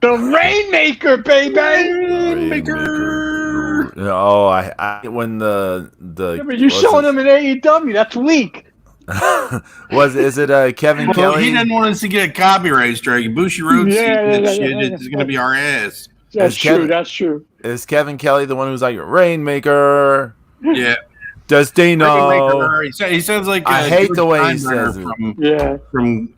The Rainmaker, baby. Rainmaker. Oh, I when the Yeah, but you showing him in AEW? That's weak. Is it Kevin Kelly? He didn't want us to get copyright strike. Bushiroad shit is going to be our ass. That's true. That's true. Is Kevin Kelly the one who's like Rainmaker? Yeah. Destino. He sounds like I hate the way he says it. From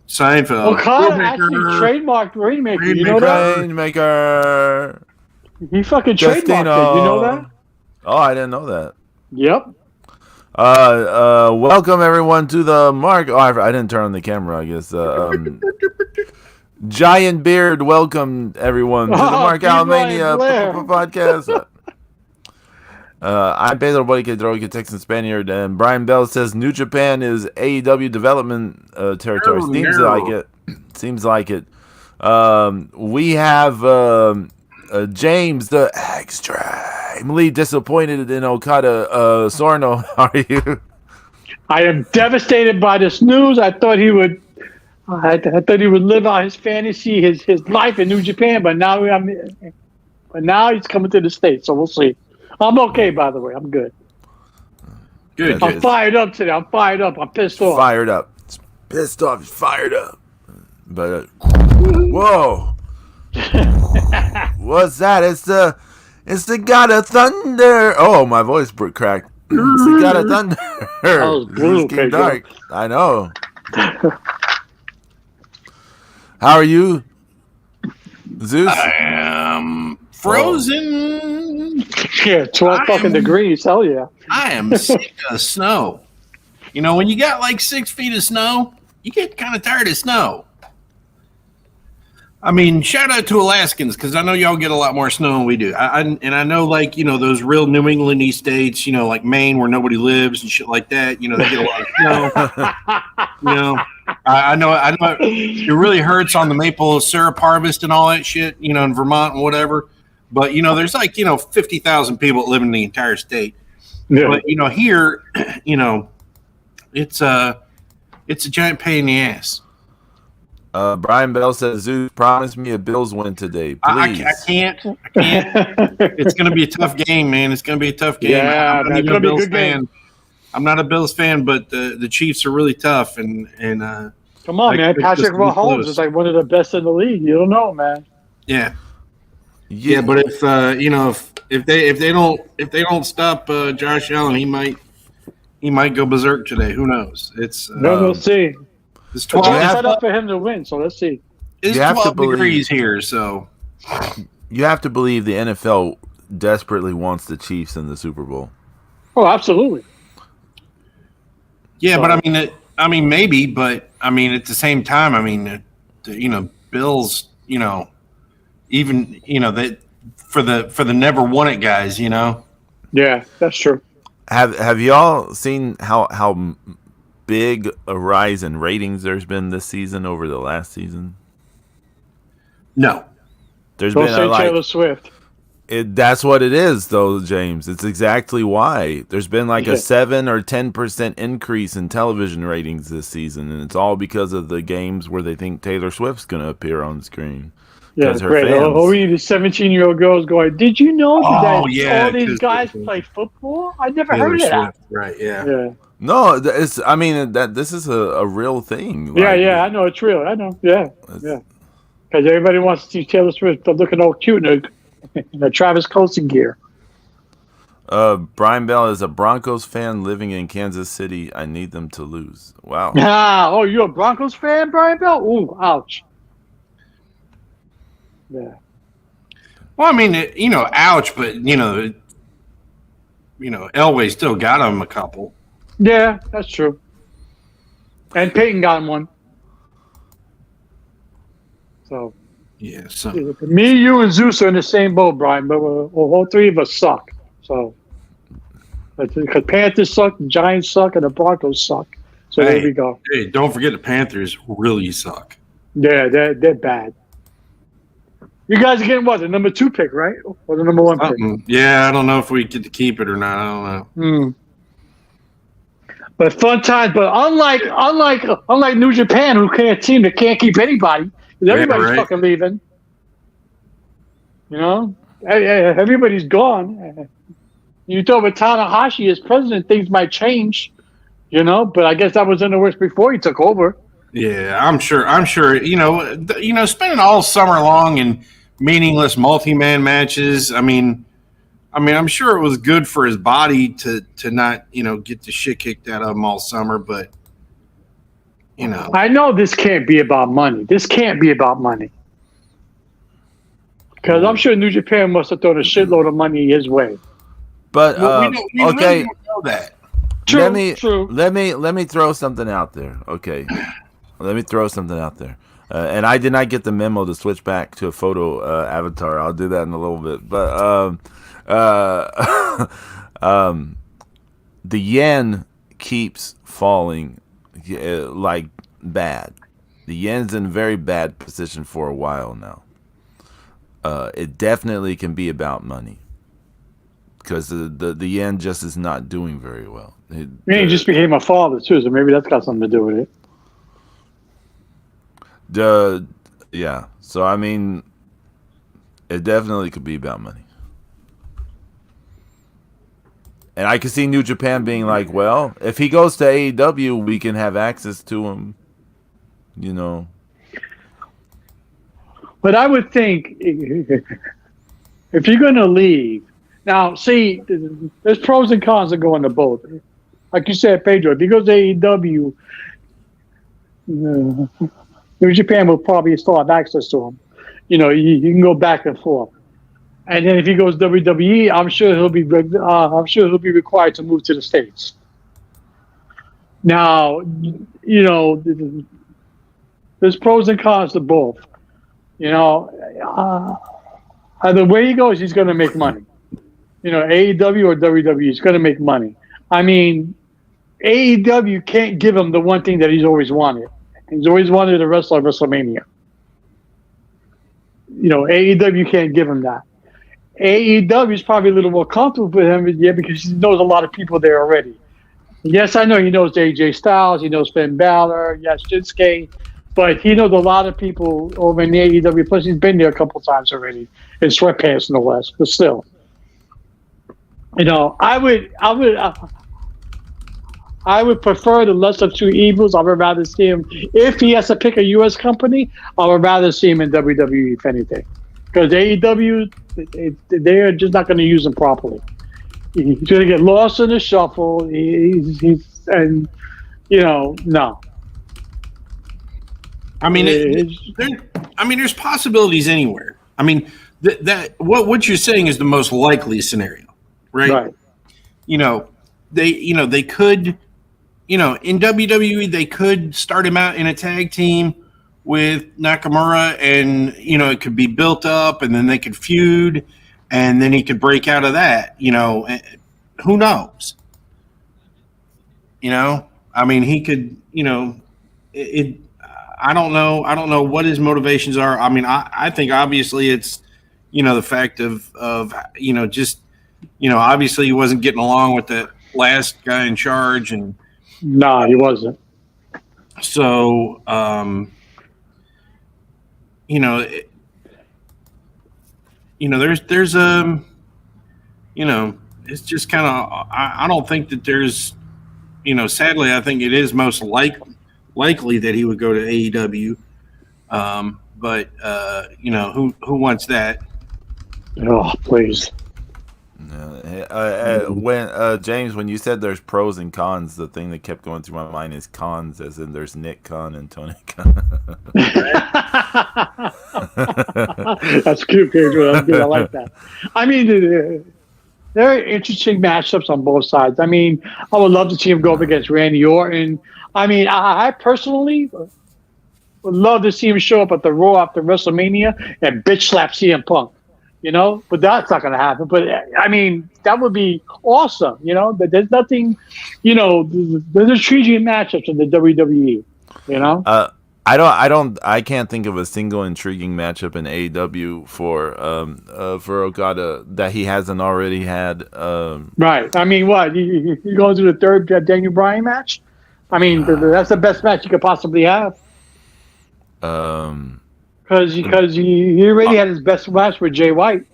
Seinfeld. Okada actually trademarked Rainmaker. You know that? Rainmaker. He fucking trademarked it. You know that? Oh, I didn't know that. Yep. Welcome everyone to the Mark. Oh, I didn't turn on the camera. I guess. Giant Beard. Welcome everyone to the Mark Mania podcast. I'm Pedro Boyke Droga, Texan Spaniard, and Brian Bell says New Japan is AEW development territory. Seems like it. We have James, the extremely disappointed in Okada. Sorno, how are you? I am devastated by this news. I thought he would. I thought he would live out his fantasy, his life in New Japan, but now he's coming to the States, so we'll see. I'm okay, by the way. I'm good. Good. I'm fired up today. I'm fired up. I'm pissed off. Fired up. It's pissed off. He's fired up. But whoa, what's that? It's the God of Thunder. Oh, my voice cracked. It's the God of Thunder. That was brutal, dark. I know. How are you, Zeus? I am frozen. Yeah, 12 fucking degrees. Hell yeah. I am sick of snow. You know, when you got like 6 feet of snow, you get kind of tired of snow. I mean, shout out to Alaskans, because I know y'all get a lot more snow than we do. I know, like, you know, those real New England-y states, you know, like Maine, where nobody lives and shit like that, you know, they get a lot of snow. You know, I know it really hurts on the maple syrup harvest and all that shit, you know, in Vermont and whatever. But, you know, there's like, you know, 50,000 people that live in the entire state. Yeah. But, you know, here, you know, it's a giant pain in the ass. Brian Bell says, Zeus, promise me a Bills win today, please. I can't. It's going to be a tough game, man. It's going to be a tough game. Yeah, I'm not even a Bills fan. I'm not a Bills fan, but the Chiefs are really tough. And come on, man. Patrick Mahomes is like one of the best in the league. You don't know, man. Yeah. Yeah, but if you know if they don't stop Josh Allen, he might go berserk today. Who knows? We'll see. It's 12. It's set up for him to win, so let's see. It's 12 degrees here, so you have to believe the NFL desperately wants the Chiefs in the Super Bowl. Oh, absolutely. Yeah, but I mean, maybe, but I mean, at the same time, I mean, you know, Bills, you know. Even, you know, that for the never won it guys, you know. Yeah, that's true. Have y'all seen how big a rise in ratings there's been this season over the last season? No. There's Don't been say Taylor Swift. That's what it is, though, James. It's exactly why. There's been like a 7 or 10% increase in television ratings this season, and it's all because of the games where they think Taylor Swift's going to appear on screen. Yeah, great. The 17-year-old girls going, did you know that all these guys play football? I never heard of that. Right, yeah. No, this is a real thing. Yeah, I know. It's real. I know. Yeah. Because everybody wants to see Taylor Swift looking all cute in the Travis Kelce gear. Brian Bell is a Broncos fan living in Kansas City. I need them to lose. Wow. Oh, you're a Broncos fan, Brian Bell? Ooh, ouch. Yeah. Well, I mean, you know, ouch, but you know, Elway still got him a couple. Yeah, that's true. And Peyton got him one. So. Yeah. So. Me, you, and Zeus are in the same boat, Brian. But all three of us suck. So. Because Panthers suck, the Giants suck, and the Broncos suck. So there we go. Hey, don't forget the Panthers really suck. Yeah, they're bad. You guys are getting what, the number 2 pick, right? Or the number 1 pick? Yeah, I don't know if we get to keep it or not. I don't know. But fun times. But unlike New Japan, who can't keep anybody, because everybody's fucking leaving. You know, everybody's gone. You thought with Tanahashi as president, things might change. You know, but I guess that was in the works before he took over. Yeah, I'm sure. I'm sure. Spending all summer long in meaningless multi-man matches. I mean, I'm sure it was good for his body to not get the shit kicked out of him all summer. But I know this can't be about money. This can't be about money. Because I'm sure New Japan must have thrown a shitload of money his way. But we okay, really don't know that. True. Let me throw something out there. Okay, let me throw something out there. And I did not get the memo to switch back to a photo avatar. I'll do that in a little bit. But the yen keeps falling like bad. The yen's in a very bad position for a while now. It definitely can be about money because the yen just is not doing very well. He just became a father too, so maybe that's got something to do with it. Yeah. So I mean, it definitely could be about money. And I can see New Japan being like, well, if he goes to AEW, we can have access to him. You know. But I would think if you're going to leave, now see, there's pros and cons that go into both. Like you said, Pedro, if he goes to AEW, New Japan will probably still have access to him. You know, you can go back and forth. And then if he goes WWE, I'm sure he'll be required to move to the States. Now, you know, there's pros and cons to both. You know, either way he goes, he's going to make money. You know, AEW or WWE, he's going to make money. I mean, AEW can't give him the one thing that he's always wanted. He's always wanted to wrestle at WrestleMania. You know, AEW can't give him that. AEW is probably a little more comfortable with him, yeah, because he knows a lot of people there already. Yes, I know he knows AJ Styles, he knows Finn Balor, yes, Shinsuke, but he knows a lot of people over in the AEW. Plus, he's been there a couple times already in sweatpants, no less. But still, you know, I would prefer the less of two evils. I would rather see him, if he has to pick a U.S. company, I would rather see him in WWE, if anything. Because AEW, they're just not going to use him properly. He's going to get lost in the shuffle. And, you know, no. I mean, there's possibilities anywhere. I mean, what you're saying is the most likely scenario, right? Right. You know, they could, in WWE, they could start him out in a tag team with Nakamura, and it could be built up, and then they could feud, and then he could break out of that. Who knows? I mean, he could. I don't know. I don't know what his motivations are. I mean, I think obviously it's the fact of just obviously he wasn't getting along with the last guy in charge, and no, he wasn't. So there's it's just kind of I don't think that there's sadly I think it is most likely that he would go to AEW, but who wants that? Oh, please. When James, when you said there's pros and cons, the thing that kept going through my mind is cons, as in there's Nick Khan and Tony Khan. That's cute, Pedro. That's good. I like that. I mean, there are interesting matchups on both sides. I mean, I would love to see him go up against Randy Orton. I mean, I personally would love to see him show up at the Raw after WrestleMania and bitch slap CM Punk. But that's not going to happen. But I mean, that would be awesome. But there's nothing. There's intriguing matchups in the WWE. I can't think of a single intriguing matchup in AEW for Okada that he hasn't already had. Right. I mean, what you going to the third Daniel Bryan match? I mean, that's the best match you could possibly have. Because because he already had his best match with Jay White.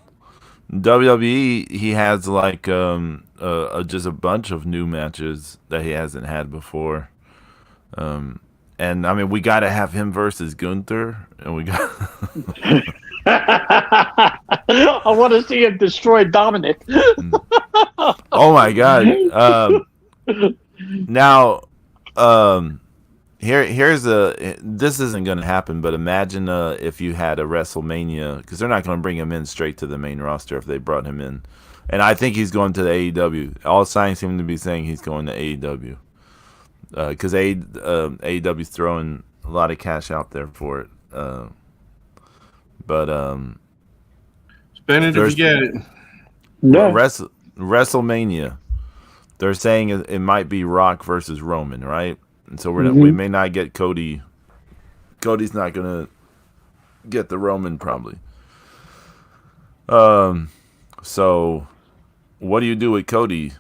WWE, he has like just a bunch of new matches that he hasn't had before. And I mean, we got to have him versus Gunther, and we got. I want to see him destroy Dominic. Oh my God! Now, here's this isn't going to happen, but imagine if you had a WrestleMania, because they're not going to bring him in straight to the main roster if they brought him in, and I think he's going to the AEW. All signs seem to be saying he's going to AEW. Because AEW's throwing a lot of cash out there for it. Spend it if you get it. Yeah. WrestleMania, they're saying it might be Rock versus Roman, right? And so we may not get Cody. Cody's not going to get the Roman probably. So what do you do with Cody?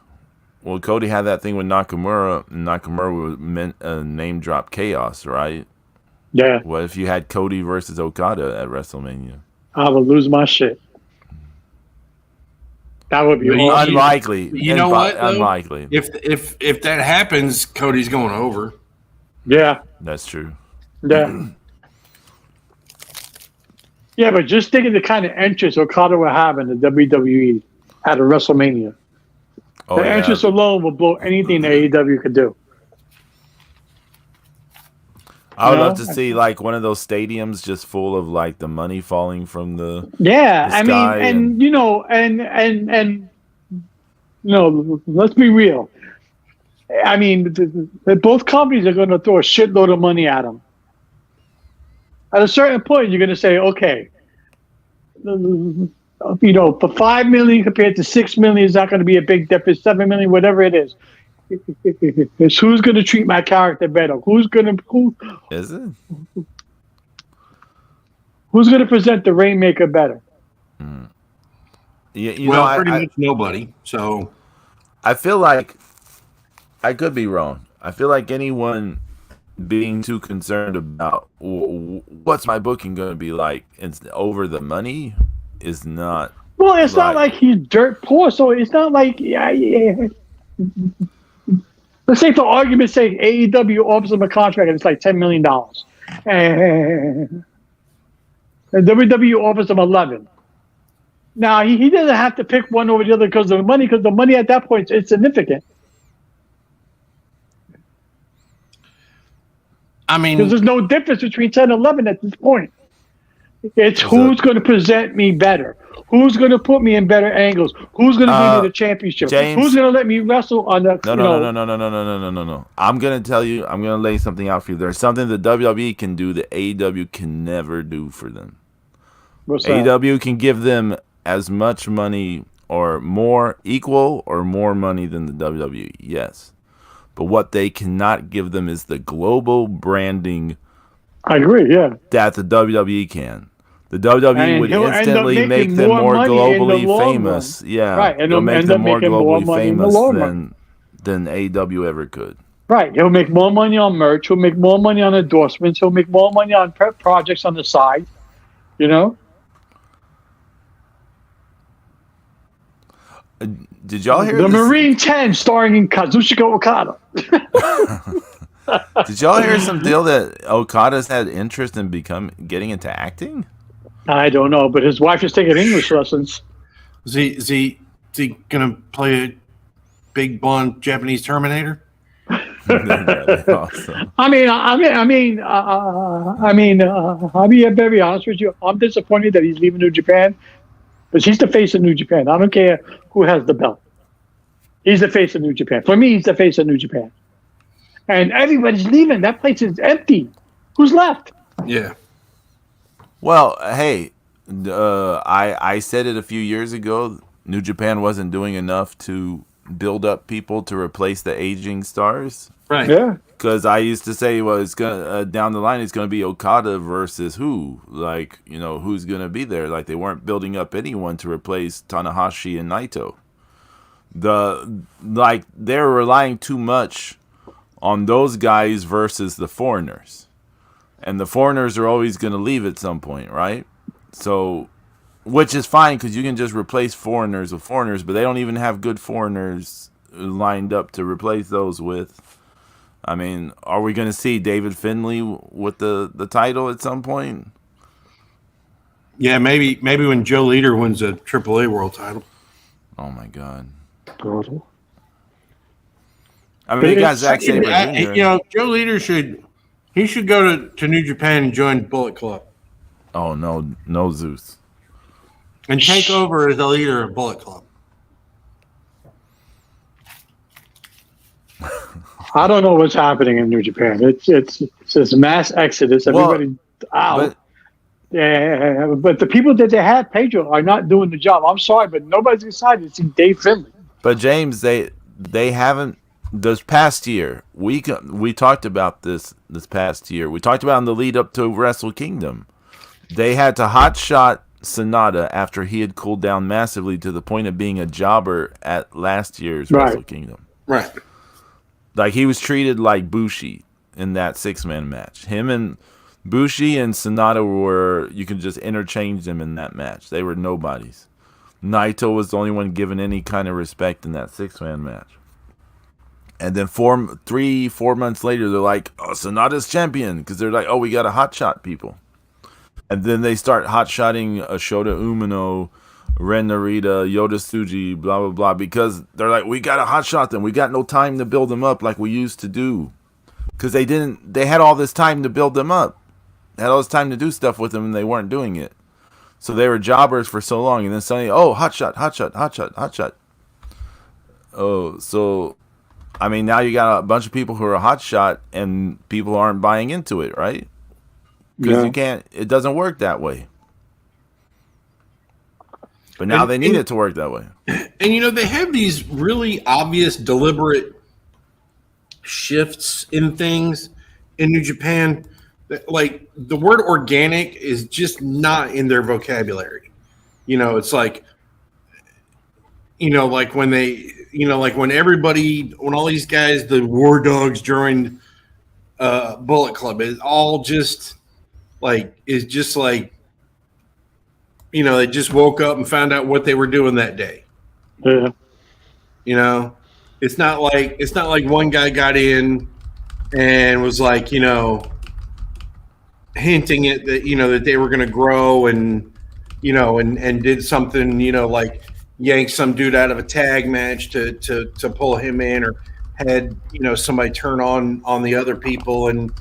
Well, Cody had that thing with Nakamura, and Nakamura would name drop Chaos, right? Yeah. What if you had Cody versus Okada at WrestleMania? I would lose my shit. That would be awesome. Unlikely. You know what? Though? Unlikely. If that happens, Cody's going over. Yeah. That's true. Yeah. Yeah, but just think of the kind of entrance Okada would have in the WWE at a WrestleMania. The entrance alone will blow anything that AEW could do. I would love to see like one of those stadiums just full of like the money falling from the I mean, and you know, let's be real. I mean, both companies are going to throw a shitload of money at them. At a certain point, you're going to say, okay, you know, for $5 million compared to $6 million is not going to be a big difference. $7 million, whatever it is. It's who's going to treat my character better? Who's going to present the Rainmaker better? Yeah, pretty much nobody. So I feel like I could be wrong. I feel like anyone being too concerned about what's my booking going to be like over the money is not. Well, it's not like he's dirt poor, so it's not like. Let's say, for argument's sake, AEW offers him a contract and it's like $10 million, and WWE offers him 11. Now he doesn't have to pick one over the other because of the money. Because the money at that point is significant. I mean, because there's no difference between 10 and 11 at this point. It's who's going to present me better. Who's going to put me in better angles? Who's going to give me the championship? James, who's going to let me wrestle on the? No. I'm going to tell you. I'm going to lay something out for you. There's something the WWE can do that AEW can never do for them. What's that? AEW can give them as much money or more, equal or more money than the WWE. Yes. But what they cannot give them is the global branding. I agree, yeah. That the WWE can. The WWE would instantly make them more globally famous. Yeah, right. And it'll make them more globally famous than AEW ever could. Right. He'll make more money on merch. He'll make more money on endorsements. He'll make more money on projects on the side. You know? Did y'all hear the Marine 10 starring Kazuchika Okada? Did y'all hear some deal that Okada's had interest in getting into acting? I don't know, but his wife is taking English lessons. Is he gonna play a big blonde Japanese Terminator? Awesome. I'll be very honest with you. I'm disappointed that he's leaving New Japan, but he's the face of New Japan. I don't care who has the belt. He's the face of New Japan. For me, he's the face of New Japan. And everybody's leaving. That place is empty. Who's left? Yeah. Well, hey, I said it a few years ago. New Japan wasn't doing enough to build up people to replace the aging stars. Right. Yeah. Because I used to say, well, it's gonna down the line, it's gonna be Okada versus who? Like, you know, who's gonna be there? Like, they weren't building up anyone to replace Tanahashi and Naito. They're relying too much on those guys versus the foreigners. and the foreigners are always going to leave at some point, right? So, which is fine because you can just replace foreigners with foreigners, but they don't even have good foreigners lined up to replace those with. I mean, are we going to see David Finlay with the title at some point? Yeah, maybe when Joe Leader wins a AAA world title. Oh my God! Total. I mean, they got Zack Sabre You Jr. know, Joe Leader should go to New Japan and join Bullet Club Oh no, Zeus. and take over as the leader of Bullet Club. I don't know what's happening in New Japan. It's this mass exodus. Everybody out. But the people that they have, Pedro, are not doing the job. I'm sorry, but nobody's excited to see Dave Finlay. But James, they haven't. This past year, we talked about this past year. We talked about in the lead up to Wrestle Kingdom. They had to hotshot Sonata after he had cooled down massively to the point of being a jobber at last year's Wrestle Kingdom. Right. Like he was treated like Bushi in that 6-man match. Him and Bushi and Sonata were, you can just interchange them in that match. They were nobodies. Naito was the only one given any kind of respect in that 6-man match. And then 4 months later, they're like, oh, Sonata's champion. Because they're like, oh, we got to hotshot people. And then they start hotshotting Shota Umino, Ren Narita, Yoda Tsuji, blah, blah, blah. Because they're like, we got to hotshot them. We got no time to build them up like we used to do. Because they had all this time to build them up. They had all this time to do stuff with them and they weren't doing it. So they were jobbers for so long. And then suddenly, oh, hotshot. Oh, so... I mean, now you got a bunch of people who are hotshot and people aren't buying into it, right? Because it doesn't work that way. But now they need it to work that way. And, you know, they have these really obvious, deliberate shifts in things in New Japan. Like, the word organic is just not in their vocabulary. You know, it's like, you know, like when they... You know, like when all these guys, the War Dogs joined Bullet Club, is just like, you know, they just woke up and found out what they were doing that day. Yeah. You know, it's not like one guy got in and was like, you know, hinting at that, you know, that they were going to grow and, you know, and did something, you know, like yank some dude out of a tag match to pull him in, or had, you know, somebody turn on the other people and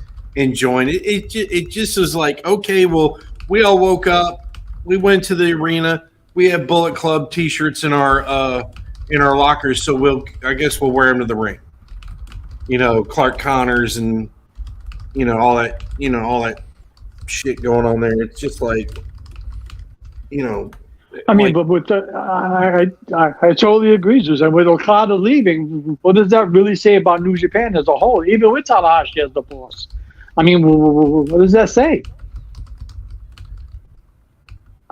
join. It just was like, okay, well, we all woke up, we went to the arena, we have Bullet Club T-shirts in our lockers, so I guess we'll wear them to the ring. You know, Clark Connors and you know all that shit going on there. It's just like, you know. I mean, but with I totally agree, Zeus. And with Okada leaving, what does that really say about New Japan as a whole? Even with Tanahashi as the boss, I mean, what does that say?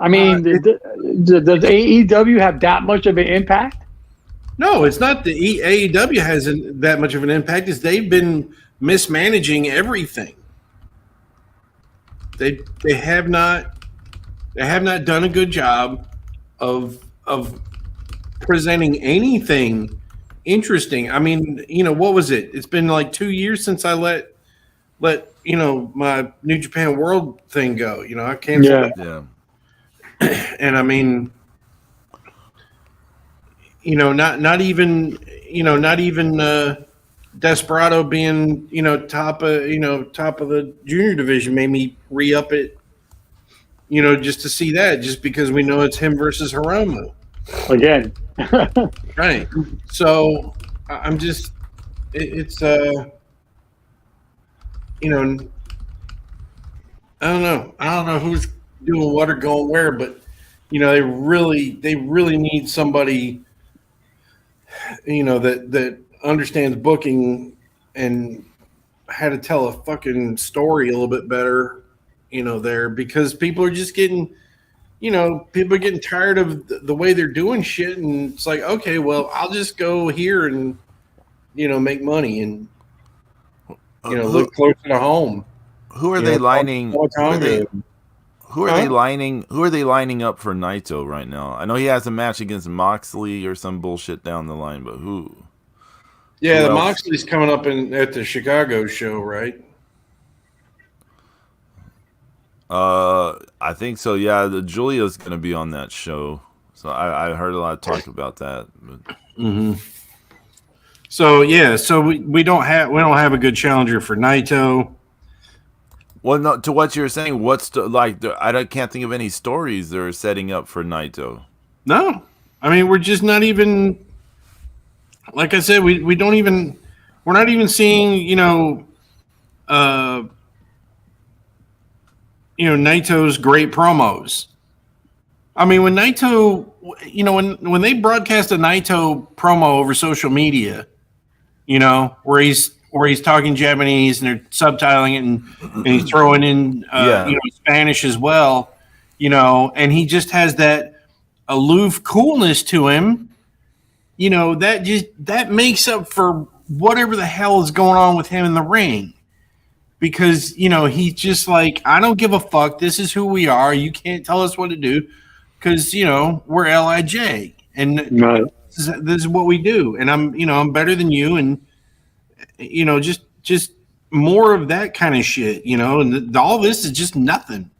I mean, does AEW have that much of an impact? No, it's not the AEW hasn't that much of an impact. Is they've been mismanaging everything. They have not done a good job of presenting anything interesting. I mean, you know, what was it? It's been like 2 years since I let you know, my New Japan World thing go. You know, I canceled it. Yeah. And I mean, you know, not even Desperado being, you know, top of the junior division made me re-up it. You know, just to see that, just because we know it's him versus Hiromu. Again. Right. So I'm just, it's, you know, I don't know who's doing what or going where, but, you know, they really need somebody, you know, that understands booking and how to tell a fucking story a little bit better. You know, there, because people are just getting, you know, people are getting tired of the way they're doing shit, and it's like, okay, well, I'll just go here and, you know, make money and, you know, look closer to home. Who are they lining? Who are they lining up for Naito right now? I know he has a match against Moxley or some bullshit down the line, but who? Yeah, who the else? Moxley's coming up at the Chicago show, right? I think so. Yeah, Julia's gonna be on that show, so I heard a lot of talk about that. But. So yeah, so we don't have a good challenger for Naito. Well, no, to what you're saying, can't think of any stories they're setting up for Naito. No, I mean we're just not even. Like I said, we're not even seeing Naito's great promos. I mean, when Naito, when they broadcast a Naito promo over social media, where he's talking Japanese and they're subtitling it and he's throwing in Spanish as well, and he just has that aloof coolness to him, that makes up for whatever the hell is going on with him in the ring. Because, he's just like, I don't give a fuck. This is who we are. You can't tell us what to do because, we're LIJ. And this is what we do. And I'm better than you. And, just more of that kind of shit, and all this is just nothing.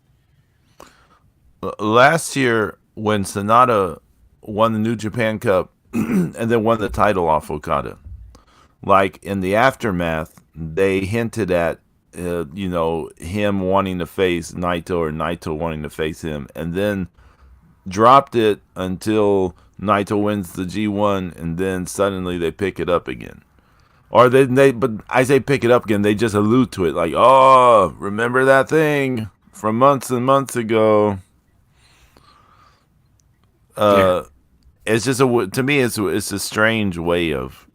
Last year, when Sonata won the New Japan Cup and then won the title off Okada, like in the aftermath, they hinted at him wanting to face Naito or Naito wanting to face him, and then dropped it until Naito wins the G1, and then suddenly they pick it up again. Or but I say pick it up again, they just allude to it like, oh, remember that thing from months and months ago. It's just to me, it's a strange way of,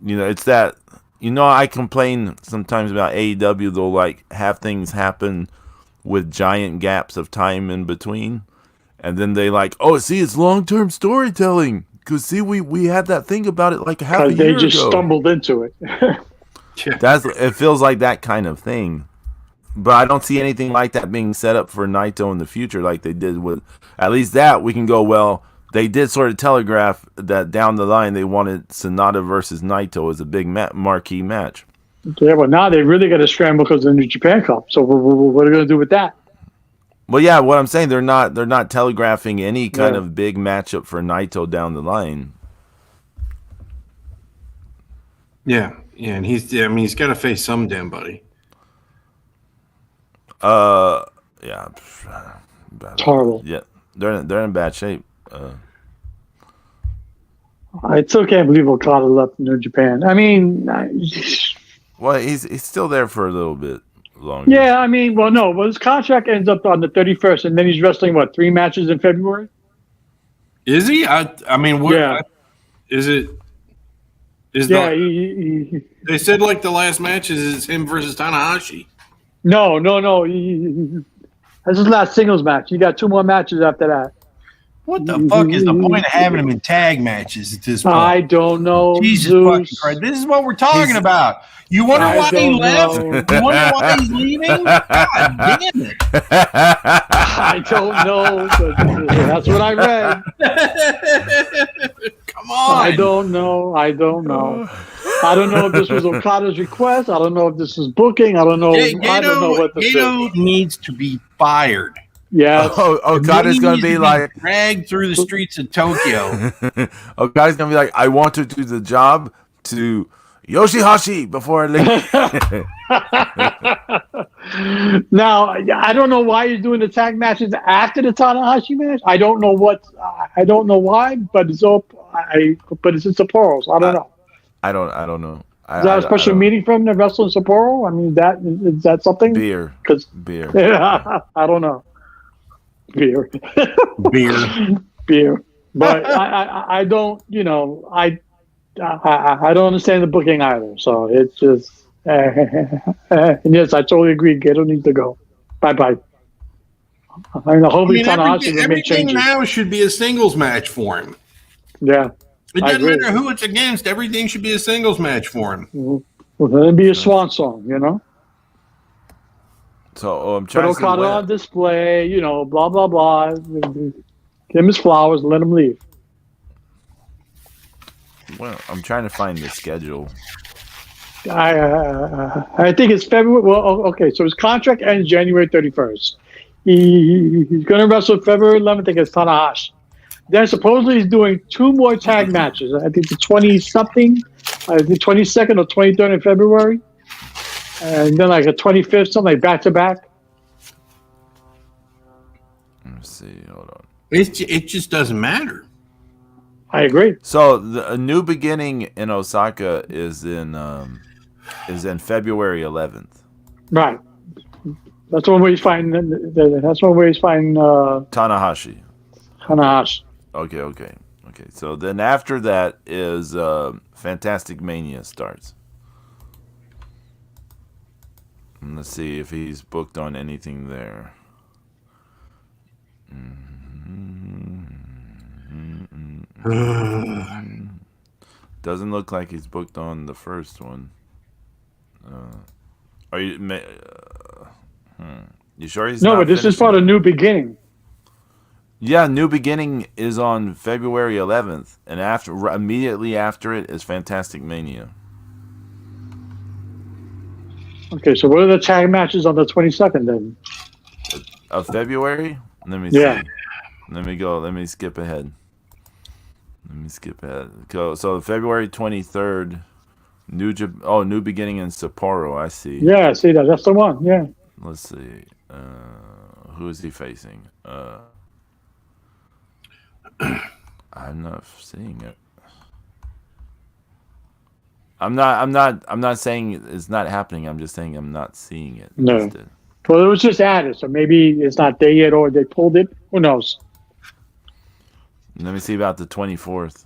it's that. I complain sometimes about AEW. They'll like have things happen with giant gaps of time in between, and then they like, oh, see, it's long-term storytelling. Because see, we had that thing about it like half a year ago. They just stumbled into it. It feels like that kind of thing, but I don't see anything like that being set up for Naito in the future, like they did with. At least that we can go, well. They did sort of telegraph that down the line they wanted Sonata versus Naito as a big marquee match. Yeah, but now they really got to scramble because of the New Japan Cup. So what are they going to do with that? Well, yeah, what I'm saying, they're not telegraphing any kind of big matchup for Naito down the line. Yeah, and he's got to face some damn buddy. Yeah, it's horrible. Yeah, they're in bad shape. I still can't believe Okada left New Japan. I mean, well, he's still there for a little bit longer. Yeah, I mean, his contract ends up on the 31st, and then he's wrestling 3 matches in February. Is he? I mean, what? Yeah. Is it? They said like the last match is him versus Tanahashi. No. That's his last singles match. He got 2 more matches after that. What the fuck is the point of having him in tag matches at this point? I don't know. Jesus fucking Christ. This is what we're talking about. You wonder why he left? You wonder why he's leaving? God damn it. I don't know. But that's what I read. Come on. I don't know. I don't know if this was Okada's request. I don't know if this is booking. I don't know. I don't know what this is. Needs to be fired. Yeah. Okada's going to be like dragged through the streets of Tokyo. Okada's going to be like, I want to do the job to Yoshihashi before I leave. Now, I don't know why he's doing the tag matches after the Tanahashi match. I don't know why, but it's all. But it's in Sapporo, so I don't know. I don't know. Is that a special meeting from the wrestling Sapporo? I mean, is that something? Beer. Beer. I don't know. Beer. But I don't. I don't understand the booking either. So it's just. And yes, I totally agree. Gedo needs to go. Bye. Everything now should be a singles match for him. Yeah. It doesn't matter who it's against. Everything should be a singles match for him. Well, then it'd be a swan song, So I'm Put trying to see Okada when. on display, blah, blah, blah. Give him his flowers and let him leave. Well, I'm trying to find the schedule. I think it's February. Well, okay, so his contract ends January 31st. He's going to wrestle February 11th against Tanahashi. Then supposedly he's doing 2 more tag matches. I think the 20-something, the 22nd or 23rd in February. And then like a 25th, something like back-to-back. Let's see. Hold on. It just doesn't matter. I agree. So a new beginning in Osaka is in February 11th. Right. That's one way he's fighting. That's one way he's fighting Tanahashi. Tanahashi. Okay. So then after that is Fantastic Mania starts. And let's see if he's booked on anything there. Doesn't look like he's booked on the first one. Are you? You sure he's No, not but this is finishing? part of New Beginning. Yeah, New Beginning is on February 11th, and immediately after it is Fantastic Mania. Okay, so what are the tag matches on the 22nd then? Of February? Let me Yeah. see. Let me go. Let me skip ahead. So February 23rd, New Beginning in Sapporo. I see. Yeah, see that. That's the one. Yeah. Let's see. Who is he facing? I'm not seeing it. I'm not saying it's not happening. I'm just saying I'm not seeing it. No. Instead. Well, it was just added, so maybe it's not there yet, or they pulled it. Who knows? Let me see about the 24th.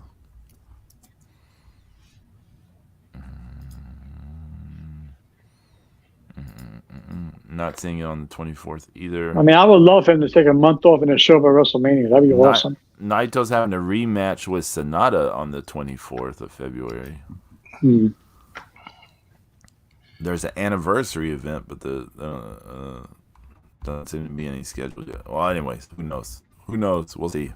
Not seeing it on the 24th either. I mean, I would love him to take a month off and then show up at WrestleMania. That'd be awesome. Naito's having a rematch with Sonata on the 24th of February. There's an anniversary event, but doesn't seem to be any scheduled yet. Well, anyways, who knows? We'll see.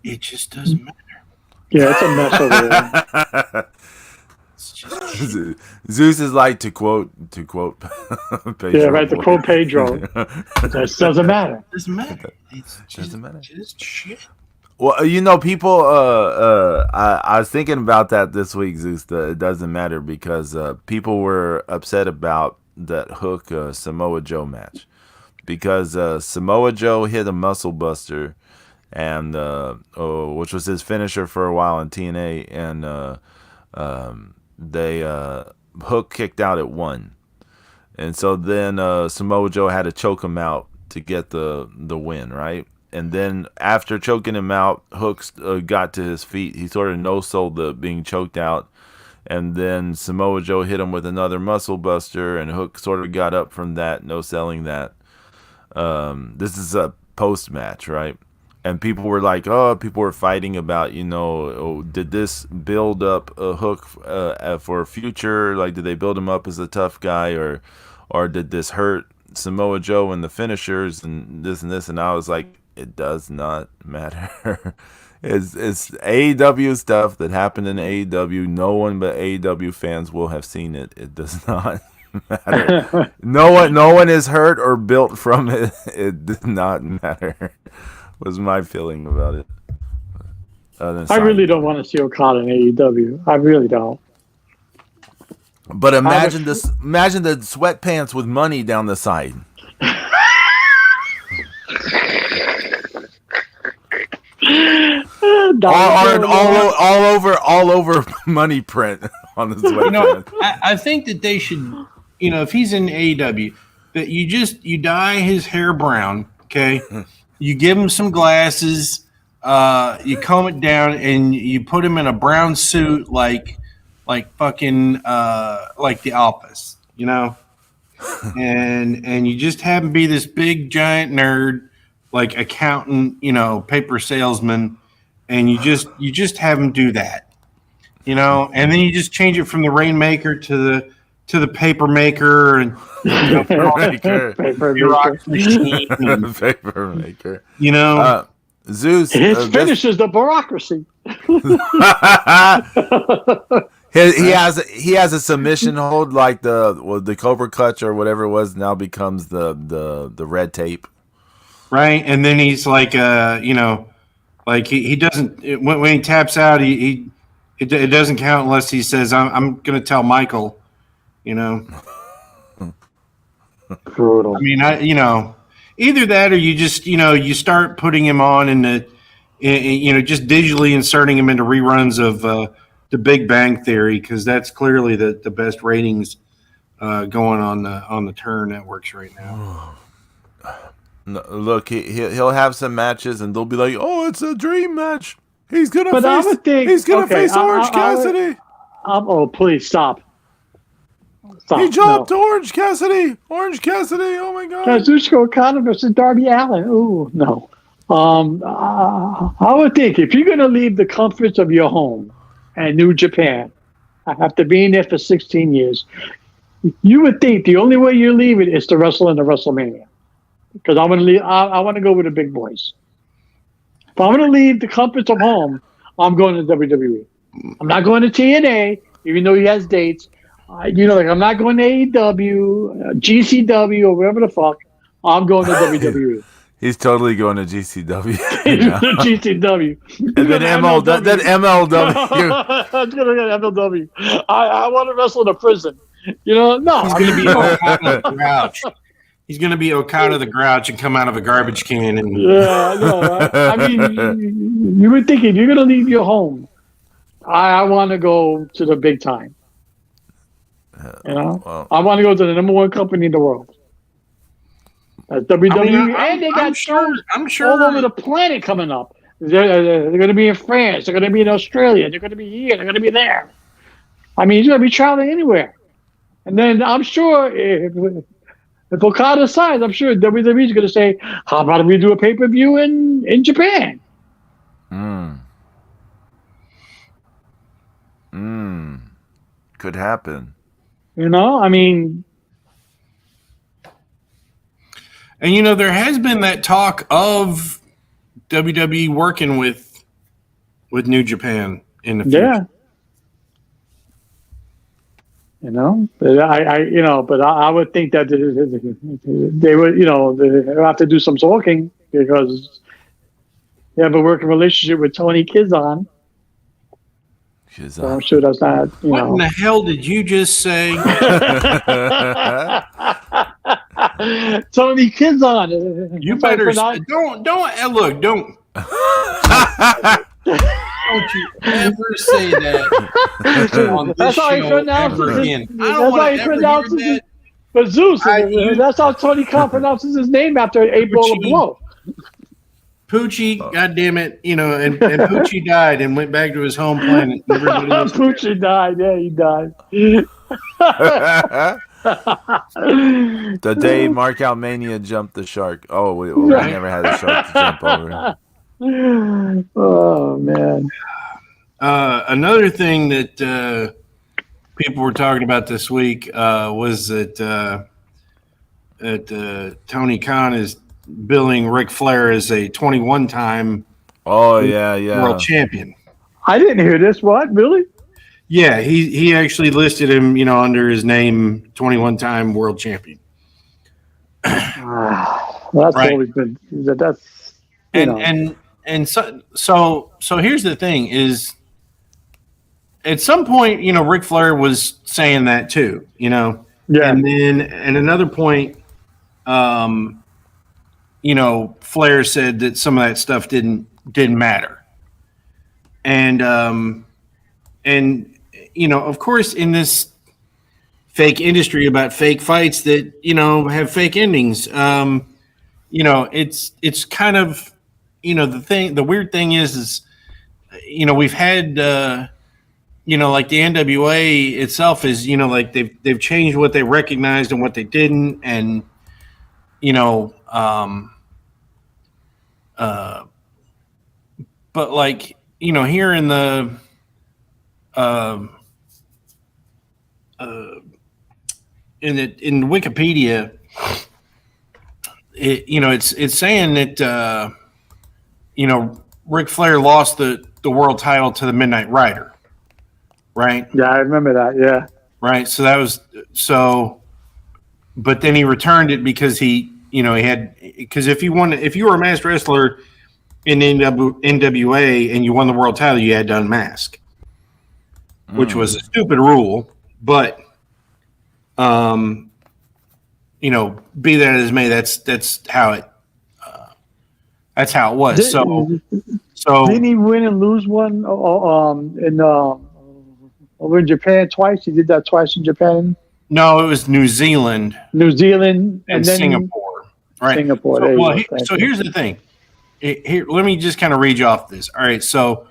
It just doesn't matter. Yeah, it's a mess over there. Zeus is like to quote Pedro. Yeah, right. To quote Pedro, it just doesn't matter. It doesn't matter. It's doesn't matter. Just shit. Well, people. I was thinking about that this week, Zeus. It doesn't matter because people were upset about that Hook Samoa Joe match because Samoa Joe hit a muscle buster, and which was his finisher for a while in TNA, and they Hook kicked out at 1, and so then Samoa Joe had to choke him out to get the win, right? And then after choking him out, Hook got to his feet. He sort of no-sold the being choked out, and then Samoa Joe hit him with another muscle buster, and Hook sort of got up from that, no-selling that. This is a post-match, right? And people were fighting about, did this build up a Hook for a future? Like, did they build him up as a tough guy, or did this hurt Samoa Joe and the finishers and this and this? And I was like, it does not matter. It's AEW stuff that happened in AEW. No one but AEW fans will have seen it. It does not matter. No one is hurt or built from it. It does not matter. Was my feeling about it. I really don't want to see Okada in AEW. I really don't. But imagine the sweatpants with money down the side. all over money print on the sweatpants. I think that they should, if he's in AEW, that you dye his hair brown, okay? You give him some glasses, you comb it down, and you put him in a brown suit like fucking like the Office, and you just have him be this big giant nerd, like accountant, paper salesman, and you just have him do that, and then you just change it from the Rainmaker to to the paper maker and Maker. Paper Xerox maker. machine. And, Paper maker. Zeus. Zeus. His finish is the bureaucracy. he has a submission hold like the Cobra Clutch or whatever it was now becomes the red tape. Right, and then he's like, like he doesn't when he taps out, it doesn't count unless he says, "I'm going to tell Michael," Brutal. I mean, either that or you just you start putting him on and just digitally inserting him into reruns of the Big Bang Theory because that's clearly the best ratings going on the Turner networks right now. No, look, he'll have some matches, and they'll be like, "Oh, it's a dream match. He's gonna face Orange Cassidy." Oh, please stop! Stop! He jumped Orange Cassidy. Orange Cassidy. Oh my God. Kazuchika Okada versus Darby Allin. Ooh, no. I would think if you're gonna leave the comforts of your home and New Japan, after being there for 16 years, you would think the only way you leave it is to wrestle in the WrestleMania. Because I'm gonna leave. I want to go with the big boys. If I'm gonna leave the comforts of home, I'm going to WWE. I'm not going to TNA, even though he has dates. I'm not going to AEW, GCW, or whatever the fuck. I'm going to WWE. He's totally going to GCW. GCW. And then MLW. I'm going to go to MLW. I want to wrestle in a prison. No. He's going to be Okada the Grouch. He's going to be Okada the Grouch and come out of a garbage can. And yeah, no. I mean, you would think if you're going to leave your home, I want to go to the big time. Well, I want to go to the number one company in the world. That's WWE, and they got shows all over the planet coming up. They're going to be in France. They're going to be in Australia. They're going to be here. They're going to be there. I mean, he's going to be traveling anywhere. And then I'm sure if Okada signs, I'm sure WWE is going to say, "How about we do a pay-per-view in Japan?" Could happen. I mean, and there has been that talk of WWE working with New Japan in the future. Yeah. But I would think that they would, they have to do some talking because they have a working relationship with Tony Kizan. So I'm sure that's not, What in the hell did you just say? Tony Kizan. You better don't look, don't you ever say that on this That's how he show pronounces ever it. again. I That's don't how want he to ever hear pronounces that. it. But Zeus, that's how Tony Khan pronounces his name after a bowl of blow. Poochie, goddammit, and Poochie died and went back to his home planet. Poochie died. Yeah, he died. The day Markout Mania jumped the shark. Oh, we never had a shark to jump over. Oh, man. Another thing that people were talking about this week was that Tony Khan is billing Ric Flair as a 21-time world champion. I didn't hear this. What? Really? Yeah, he actually listed him, under his name, 21-time world champion. That's right. Always been. That's and so here's the thing: is at some point, Ric Flair was saying that too, Yeah. And then at another point, Flair said that some of that stuff didn't matter. And of course, in this fake industry about fake fights that, have fake endings, it's kind of, the weird thing is, we've had, like the NWA itself is, like they've changed what they recognized and what they didn't. And, but like, here in the in Wikipedia, it's saying that Ric Flair lost the world title to the Midnight Rider, right? Yeah, I remember that. Yeah. Right. So that was but then he returned it because he had because if you were a masked wrestler in NWA and you won the world title, you had to unmask, which was a stupid rule, but be that as may, that's how it was. So didn't he win and lose one over in Japan twice? He did that twice in Japan. No, it was New Zealand, and then Singapore. Right. Singapore. So here's the thing. Here, let me just kind of read you off this. All right. So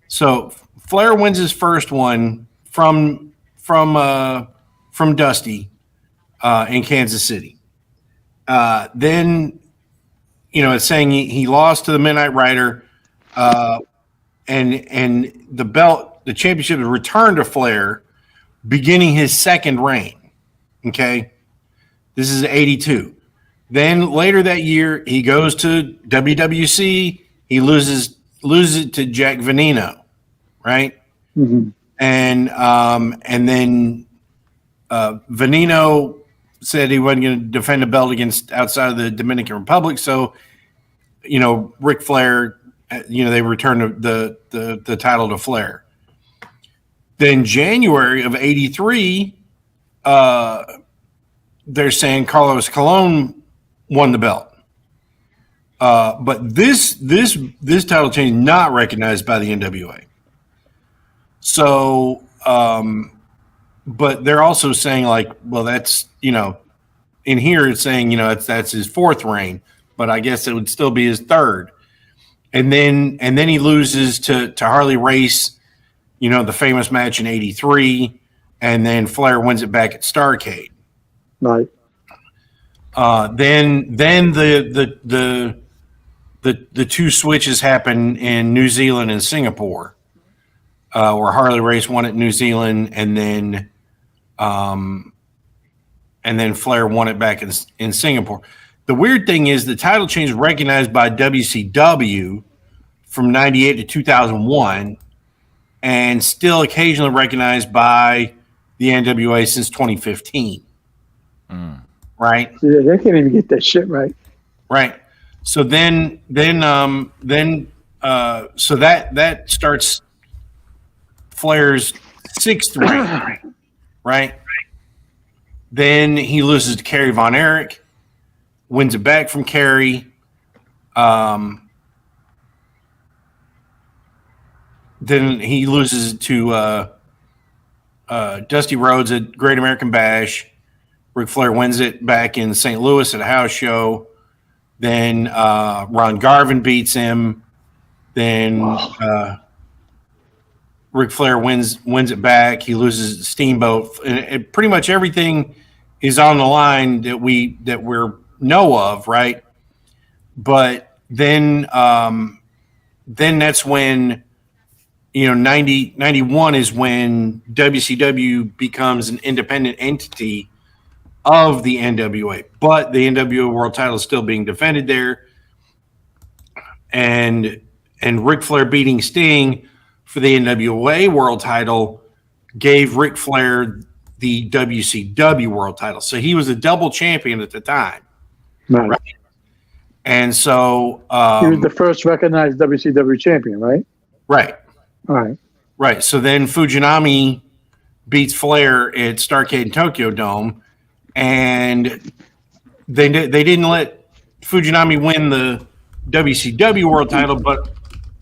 Flair wins his first one from Dusty in Kansas City. Then it's saying he lost to the Midnight Rider, and the championship is returned to Flair, beginning his second reign. Okay, this is 82. Then later that year, he goes to WWC. He loses it to Jack Veneno, right? Mm-hmm. And then Veneno said he wasn't going to defend a belt outside of the Dominican Republic. So, Ric Flair, they returned the title to Flair. Then January of 83, they're saying Carlos Colon won the belt. But this title change not recognized by the NWA. So, but they're also saying that's, in here it's saying, that's his fourth reign, but I guess it would still be his third. And then he loses to Harley Race, the famous match in 83, and then Flair wins it back at Starrcade. Right. Then the two switches happen in New Zealand and Singapore, where Harley Race won it in New Zealand, and then Flair won it back in Singapore. The weird thing is the title change is recognized by WCW from 98 to 2001, and still occasionally recognized by the NWA since 2015. Right? Yeah, they can't even get that shit right. Right. So then so that starts Flair's sixth reign, right? Then he loses to Kerry Von Erich, wins it back from Kerry. Then he loses to Dusty Rhodes at Great American Bash. Ric Flair wins it back in St. Louis at a house show. Then Ron Garvin beats him. Then Ric Flair wins it back. He loses to Steamboat. And pretty much everything is on the line that we know of, right? But then that's when 91 is when WCW becomes an independent entity of the NWA, but the NWA world title is still being defended there. And Ric Flair beating Sting for the NWA world title gave Ric Flair the WCW world title. So he was a double champion at the time. Right. And so he was the first recognized WCW champion, right? Right. All right. Right. So then Fujinami beats Flair at Starrcade and Tokyo Dome, and they didn't let Fujinami win the WCW world title, but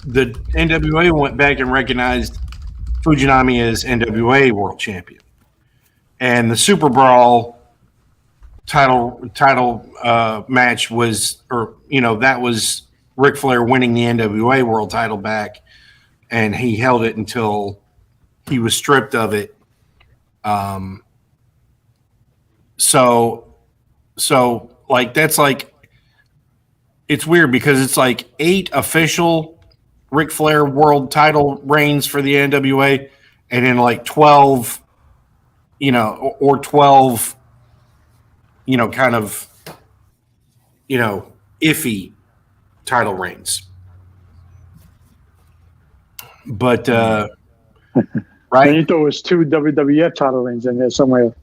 the NWA went back and recognized Fujinami as NWA world champion. And the Super Brawl title match was, that was Ric Flair winning the NWA world title back, and he held it until he was stripped of it. So that's it's weird because it's 8 official Ric Flair world title reigns for the NWA, and then 12, or 12 kind of, iffy title reigns. But And right, you thought it was 2 WWF title reigns in there somewhere.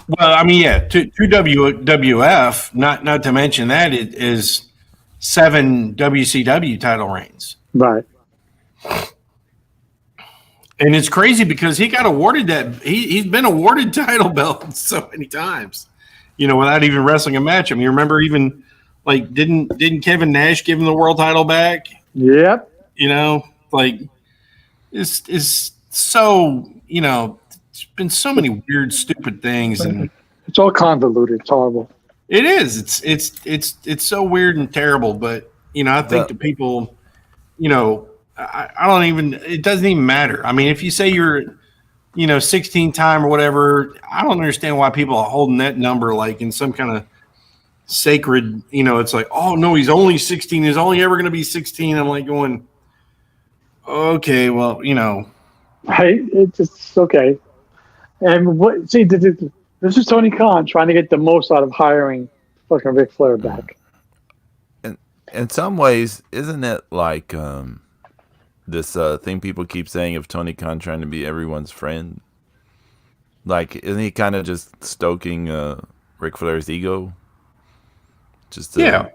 well, I mean, yeah, two WWF. Not to mention that it is 7 WCW title reigns. Right. And it's crazy because he got awarded that. He's been awarded title belts so many times, without even wrestling a match. I mean, you remember even like didn't Kevin Nash give him the world title back? Yep. Like it's so it's been so many weird, stupid things, and It's all convoluted. It's horrible. it is. It's so weird and terrible. But I think the people, I don't even. It doesn't even matter. I mean, if you say you're 16 time or whatever, I don't understand why people are holding that number like in some kind of sacred. It's like, oh no, he's only 16. He's only ever going to be 16. I'm like going, okay, well, Right? It's just okay. And what? See, this is Tony Khan trying to get the most out of hiring fucking Ric Flair back. In some ways, isn't it like this thing people keep saying of Tony Khan trying to be everyone's friend? Like, isn't he kind of just stoking Ric Flair's ego? Just yeah.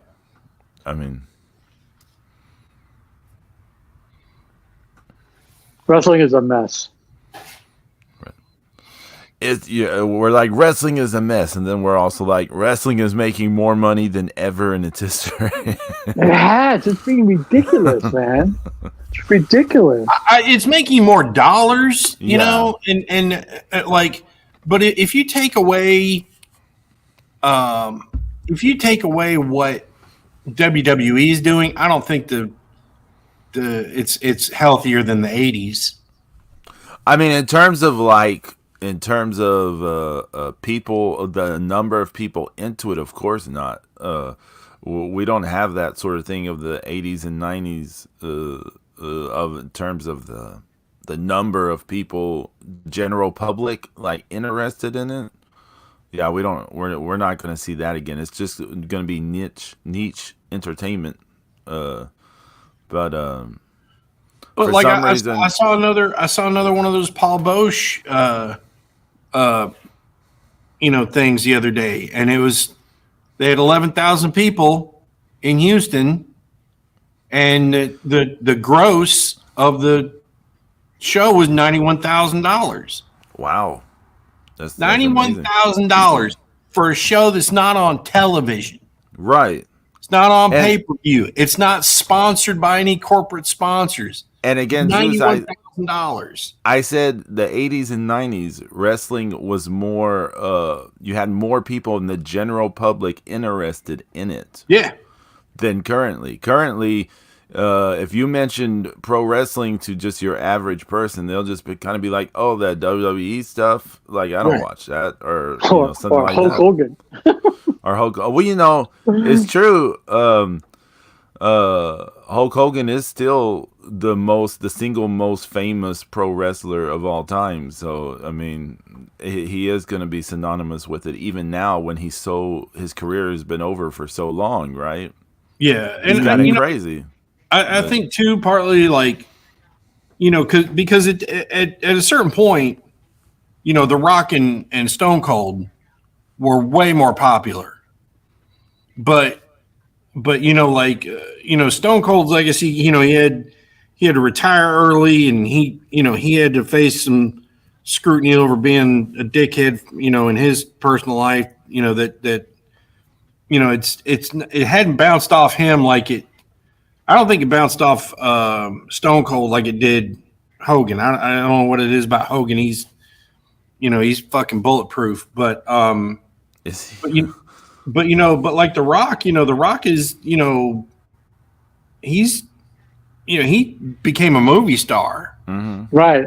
I mean, Wrestling is a mess. we're like wrestling is a mess, and then we're also like wrestling is making more money than ever in its history. It has. It's being ridiculous, man. It's ridiculous. It's making more dollars, Yeah. and like, but if you take away, what WWE is doing, I don't think it's healthier than the 80s. I mean, in terms of people, the number of people into it, of course not. We don't have that sort of thing of the 80s and 90s in terms of the number of people, general public, like interested in it. Yeah, we're not going to see that again. It's just going to be niche entertainment. But for like some I reason, saw another one of those Paul Bosch things the other day, and they had 11,000 people in Houston, and the gross of the show was $91,000. wow, that's $91,000 for a show that's not on television. right. It's not on pay-per-view. It's not sponsored by any corporate sponsors. And again, $91,000. I said the 80s and 90s wrestling was more. You had more people in the general public interested in it. Yeah. Than currently. Currently, if you mentioned pro wrestling to just your average person, they'll just kind of be like, "Oh, that WWE stuff. Like, I don't watch that," or something or like Hulk that. Hogan. Or Hulk. Well, it's true. Hulk Hogan is still the single most famous pro wrestler of all time. So, I mean, he is going to be synonymous with it even now when his career has been over for so long, right? Yeah, He's got it crazy. I think too, partly like, because at a certain point, The Rock and Stone Cold were way more popular, but Stone Cold's legacy, he had to retire early, and he had to face some scrutiny over being a dickhead, in his personal life, it hadn't bounced off him like it. I don't think it bounced off Stone Cold like it did Hogan. I don't know what it is about Hogan. He's fucking bulletproof, but like The Rock, The Rock is, he became a movie star. Mm-hmm. Right.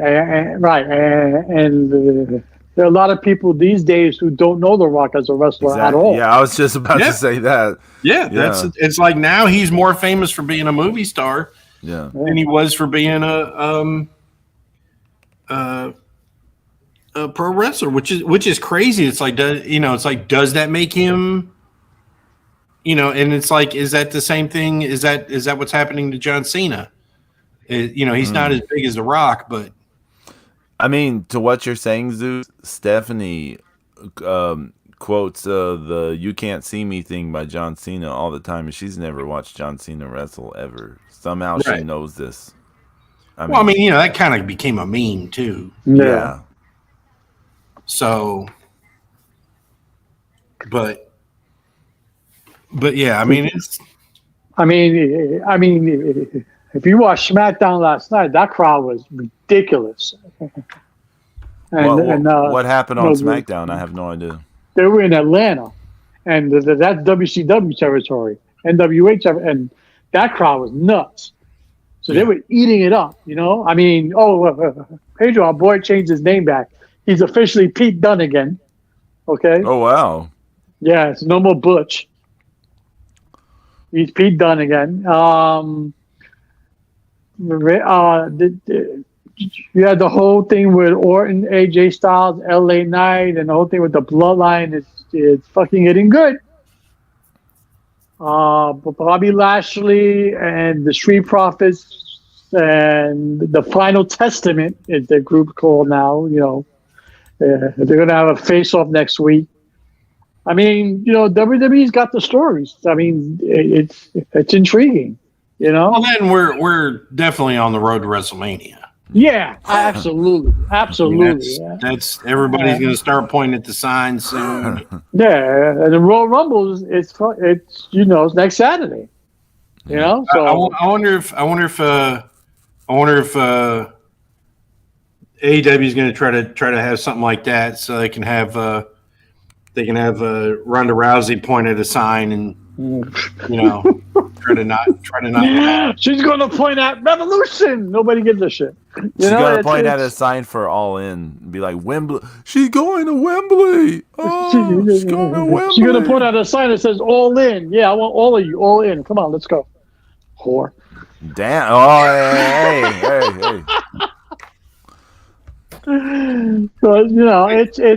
And there are a lot of people these days who don't know The Rock as a wrestler at all. Yeah, I was just about to say that. Yeah, it's like now he's more famous for being a movie star than he was for being a a pro wrestler, which is crazy. It's like, does that make him? And it's like, is that the same thing? Is that what's happening to John Cena? He's not as big as The Rock, but I mean, to what you're saying, Zeus, Stephanie quotes the "You Can't See Me" thing by John Cena all the time, and she's never watched John Cena wrestle ever. Somehow she Right. knows this. I mean, that kind of became a meme too. Yeah. So, but yeah, I mean, it's. I mean, if you watched SmackDown last night, that crowd was ridiculous. What happened on SmackDown? I have no idea. They were in Atlanta, and that's WCW territory, NWA territory, and that crowd was nuts. So they were eating it up, I mean, Pedro, our boy, changed his name back. He's officially Pete Dunne again. Okay. Oh wow. Yeah, it's no more Butch. He's Pete Dunne again. You had the whole thing with Orton, AJ Styles, LA Knight, and the whole thing with the Bloodline. It's fucking getting good. But Bobby Lashley and the Street Profits and the Final Testament is the group called now. They're going to have a face-off next week. I mean, WWE's got the stories. I mean, it's intriguing. Well, then we're definitely on the road to WrestleMania. Yeah, absolutely. I mean, that's everybody's going to start pointing at the sign soon. Yeah, and the Royal Rumble is it's next Saturday. So I wonder if AEW is going to try to have something like that, so they can have Ronda Rousey point at a sign and try to not. She's going to point at Revolution. Nobody gives a shit. She's going to point at a sign for All In and be like, Wembley. She's going to Wembley. Oh, she's going to Wembley. She's going to point at a sign that says All In. Yeah, I want all of you. All in. Come on, let's go. Whore. Damn. Oh, hey. But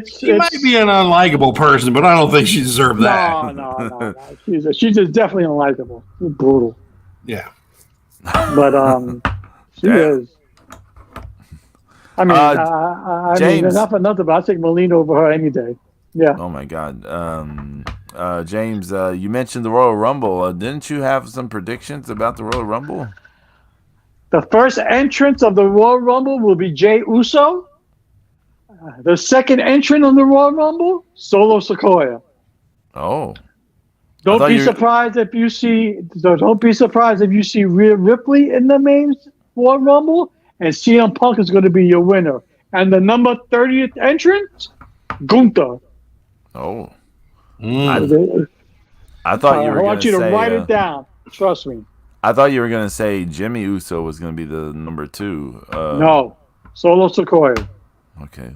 She might be an unlikable person, but I don't think she deserved that. No. She's just definitely unlikable. She's brutal. Yeah. But she is. I mean, James. Not for nothing, but I'll take Melina over her any day. Yeah. Oh my God. James, you mentioned the Royal Rumble. Didn't you have some predictions about the Royal Rumble? The first entrance of the Royal Rumble will be Jey Uso. The second entrant on the Royal Rumble, Solo Sikoa. Oh. Don't be surprised if you see Rhea Ripley in the main Royal Rumble, and CM Punk is going to be your winner. And the number 30th entrant, Gunther. Oh. I thought you were. I want you to write it down. Trust me. I thought you were going to say Jimmy Uso was going to be the number 2. No, Solo Sikoa. Okay.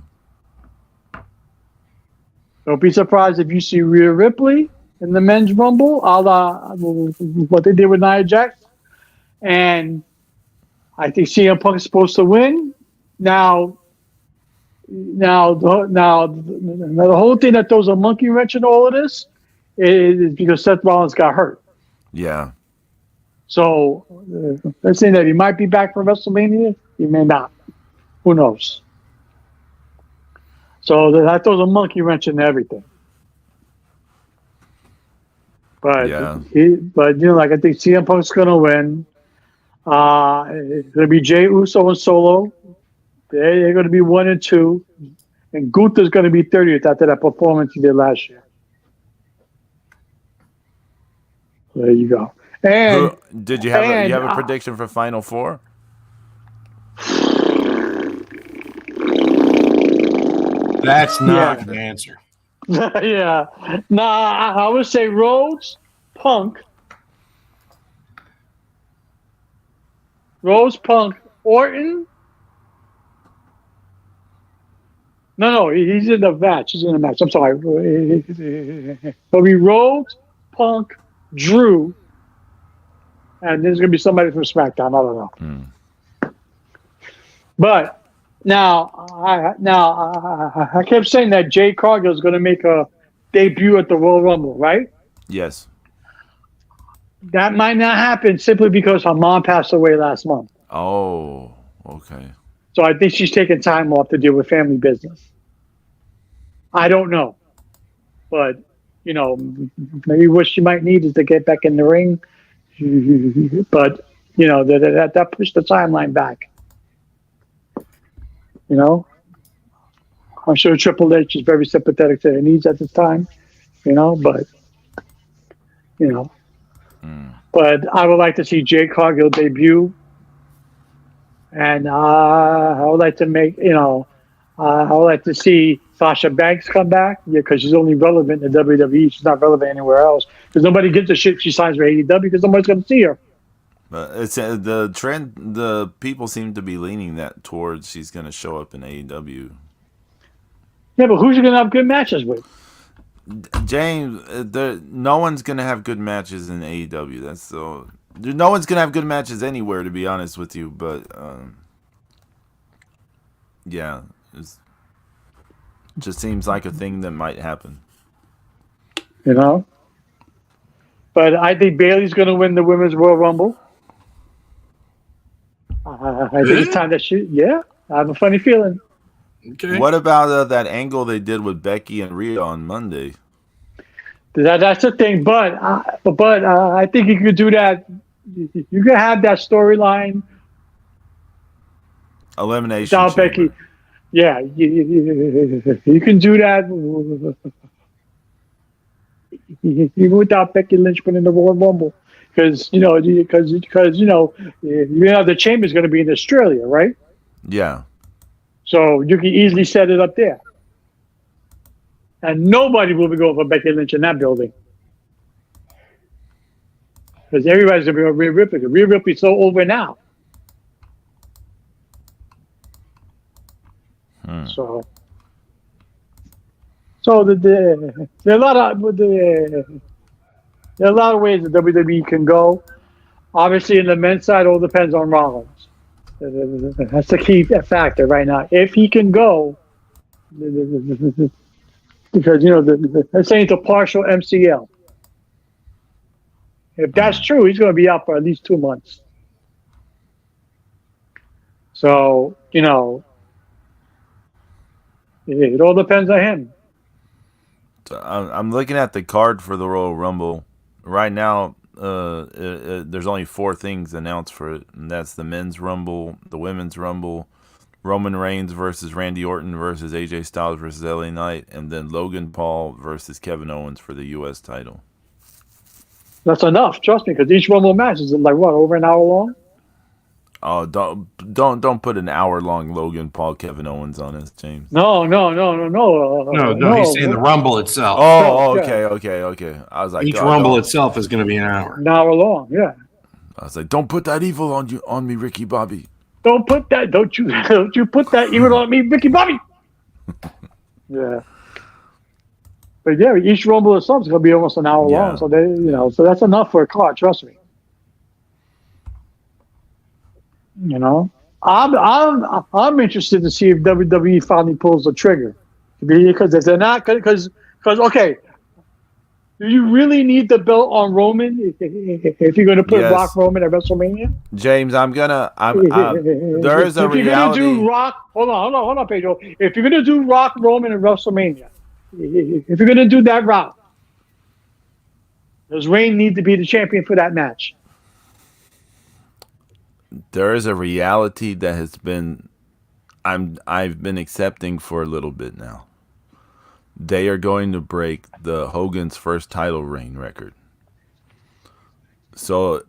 Don't be surprised if you see Rhea Ripley in the men's rumble, a la what they did with Nia Jax. And I think CM Punk is supposed to win. Now the whole thing that throws a monkey wrench in all of this is because Seth Rollins got hurt. Yeah. So they're saying that he might be back for WrestleMania. He may not. Who knows? So that throws a monkey wrench in everything. But I think CM Punk's going to win. It's going to be Jey Uso and Solo. They're going to be 1 and 2, and Gunther's going to be 30th after that performance he did last year. There you go. And did you have you have a prediction for Final Four? That's not an answer. Yeah. Nah, I would say Rhodes, Punk, Orton. No, he's in the match. He's in the match. I'm sorry. It'll be Rhodes, Punk, Drew, and there's going to be somebody from SmackDown. I don't know. But I kept saying that Jay Cargill is going to make a debut at the Royal Rumble, right? Yes. That might not happen simply because her mom passed away last month. Oh, okay. So I think she's taking time off to deal with family business. I don't know, but maybe what she might need is to get back in the ring. But that pushed the timeline back. You know, I'm sure Triple H is very sympathetic to their needs at this time. But you know, but I would like to see Jay Cargill debut, and I would like to I would like to see Sasha Banks come back. Yeah, because she's only relevant in WWE. She's not relevant anywhere else. Because nobody gives a shit if she signs for AEW because nobody's going to see her. It's the trend. The people seem to be leaning that towards she's going to show up in AEW. Yeah, but who's she going to have good matches with? James, no one's going to have good matches in AEW. That's so. No one's going to have good matches anywhere, to be honest with you. But yeah, it just seems like a thing that might happen. But I think Bayley's going to win the Women's Royal Rumble. I think it's time that I have a funny feeling. Okay. What about that angle they did with Becky and Rhea on Monday? That's the thing, but I think you could do that. You could have that storyline. Elimination Without Chamber. Becky. Yeah, you can do that even without Becky Lynch winning the Royal Rumble, because the Chamber's going to be in Australia, right? Yeah. So you can easily set it up there, and nobody will be going for Becky Lynch in that building because everybody's going to be on Rhea Ripley. Rhea Ripley's so over now. So there are a lot of ways that WWE can go. Obviously, in the men's side, it all depends on Rollins. That's the key factor right now. If he can go, because they're saying it's a partial MCL. If that's true, he's going to be out for at least 2 months. So it all depends on him. I'm looking at the card for the Royal Rumble right now. There's only 4 things announced for it, and that's the Men's Rumble, the Women's Rumble, Roman Reigns versus Randy Orton versus AJ Styles versus LA Knight, and then Logan Paul versus Kevin Owens for the U.S. title. That's enough, trust me, because each Rumble match is like over an hour long. Oh, don't put an hour-long Logan Paul Kevin Owens on us, James. No. No, he's saying the Rumble itself. Oh, okay. I was like, each Rumble itself is going to be an hour. An hour long, yeah. I was like, don't put that evil on me, Ricky Bobby. Don't you put that evil on me, Ricky Bobby. Yeah. But yeah, each Rumble itself is going to be almost an hour long, so so that's enough for a card. Trust me. I'm interested to see if WWE finally pulls the trigger, because if they're not, because okay, do you really need the belt on Roman if you're going to put Rock Roman at WrestleMania? James, there is a reality. If you're going to do Rock, hold on, Pedro. If you're going to do Rock Roman at WrestleMania, if you're going to do that route, does Reigns need to be the champion for that match? There is a reality that has been I've been accepting for a little bit now. They are going to break the Hogan's first title reign record. So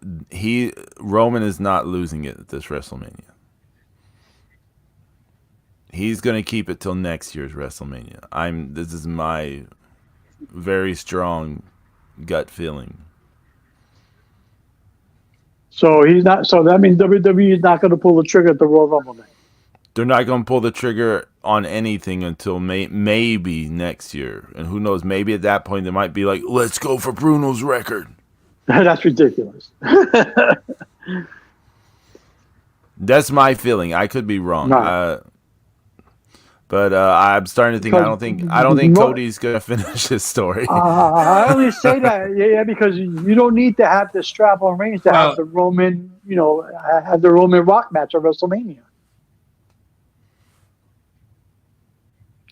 Roman is not losing it at this WrestleMania. He's going to keep it till next year's WrestleMania. This is my very strong gut feeling. So he's not. So that means WWE is not going to pull the trigger at the Royal Rumble then. They're not going to pull the trigger on anything until maybe next year, and who knows? Maybe at that point they might be like, "Let's go for Bruno's record." That's ridiculous. That's my feeling. I could be wrong. Right. But I'm starting to think I don't think Cody's gonna finish his story. I only say that, because you don't need to have the strap on Reigns to have the Roman, have the Roman Rock match at WrestleMania.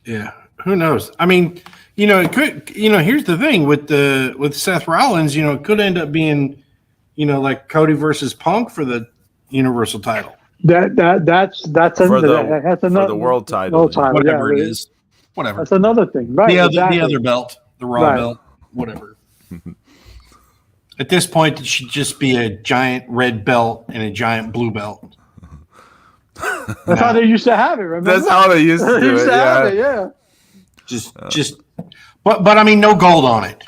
Yeah, who knows? I mean, it could. Here's the thing with Seth Rollins. It could end up being, like Cody versus Punk for the Universal title. That's for the world title. Whatever it is. Whatever. That's another thing, right? The other belt, the Raw belt, whatever. At this point, it should just be a giant red belt and a giant blue belt. That's how they used to have it. Remember? That's how they used to do it. Yeah. Just, but I mean, no gold on it.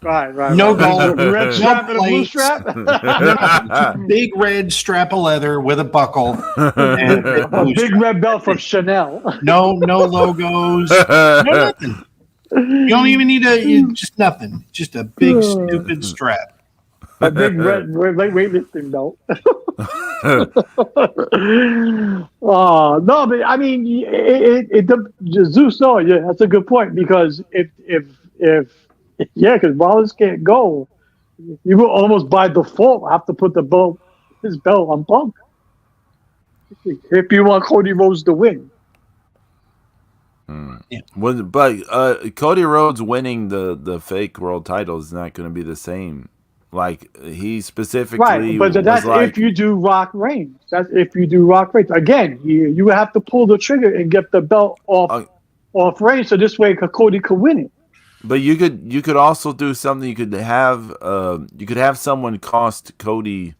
Right. No gold, red strap and a blue strap. Big red strap of leather with a buckle. And a big red belt from Chanel. No logos. No nothing. You don't even need just nothing. Just a big stupid strap. A big red weightlifting belt. Oh no, but I mean, Zeus. No, yeah, that's a good point because because Rollins can't go, you will almost by default have to put his belt on Punk if you want Cody Rhodes to win. Yeah. But Cody Rhodes winning the fake world title is not going to be the same. Like he specifically, right? But that's if you do Rock Reigns. That's if you do Rock Reigns. Again, you would have to pull the trigger and get the belt off Reigns, so this way Cody could win it. But you could also do something. You could have someone cost Cody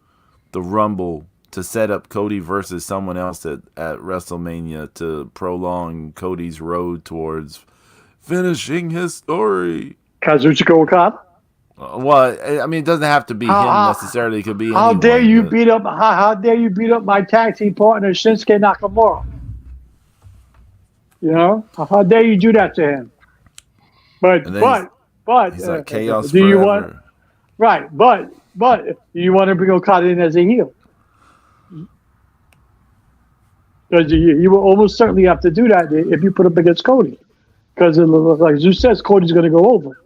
the Rumble to set up Cody versus someone else at WrestleMania to prolong Cody's road towards finishing his story. Kazuchika Okada. Well, I mean, it doesn't have to be him necessarily. It could be anyone. How dare you beat up my tag team partner Shinsuke Nakamura? How dare you do that to him? But he's like chaos do forever. You want right? But you want to bring Okada in as a heel because you will almost certainly have to do that if you put up against Cody because like Zeus says, Cody's going to go over.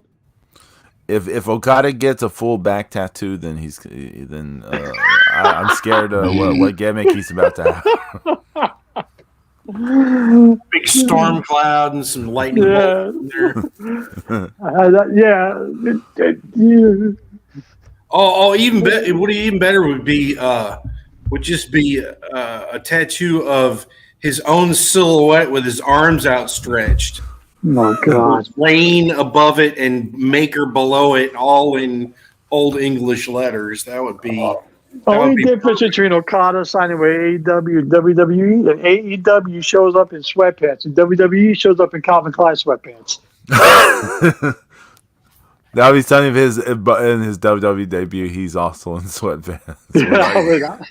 If Okada gets a full back tattoo, then I'm scared of what gimmick he's about to have. Big storm cloud and some lightning bolts in there. Even better would just be a tattoo of his own silhouette with his arms outstretched. Oh God! Rain above it and Maker below it, all in Old English letters. That would be. The only difference between Okada signing with AEW and WWE, and AEW shows up in sweatpants, and WWE shows up in Calvin Klein sweatpants. Now he's telling him in his WWE debut, he's also in sweatpants.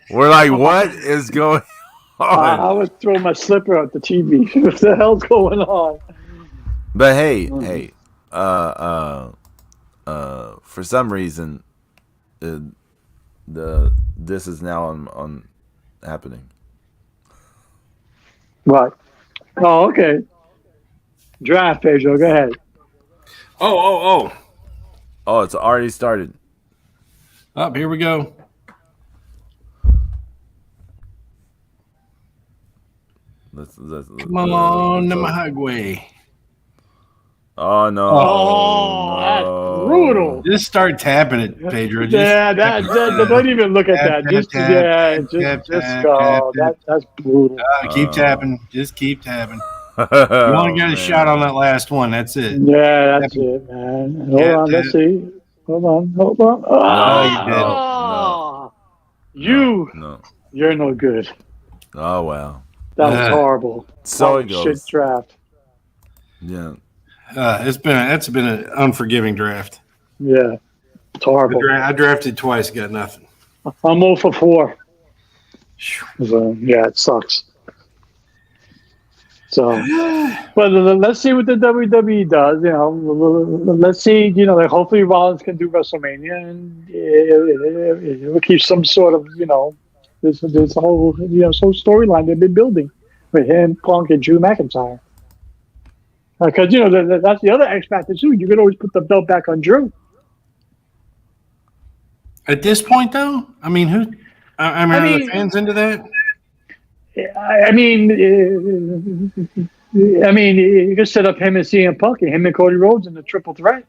We're like, what is going on? I would throw my slipper at the TV. What the hell's going on? But hey, for some reason, this is now on happening. What? Oh, okay. Draft, Pedro. Go ahead. Oh, it's already started. Up here we go. Let's Come on, Namahagwe. Oh no! Oh, that's brutal. Just start tapping it, Pedro. Don't even look at that. Just go. That's brutal. Keep tapping. Just keep tapping. You only got a shot on that last one. That's it. Yeah, that's it, man. Hold on. Let's see. Hold on. Oh, you did. No. You're no good. Oh wow. That was horrible. So it goes. Shit draft. Yeah. That's been an unforgiving draft. Yeah, it's horrible. I drafted twice, got nothing. I'm 0 for 4. So, yeah, it sucks. So, but let's see what the WWE does. Let's see. Like hopefully Rollins can do WrestleMania, and it will keep some sort of this whole storyline they've been building with him, Punk, and Drew McIntyre. Because that's the other X factor too. You could always put the belt back on Drew. At this point, though, I mean, are the fans into that? You could set up him and CM Punk and him and Cody Rhodes in the triple threat.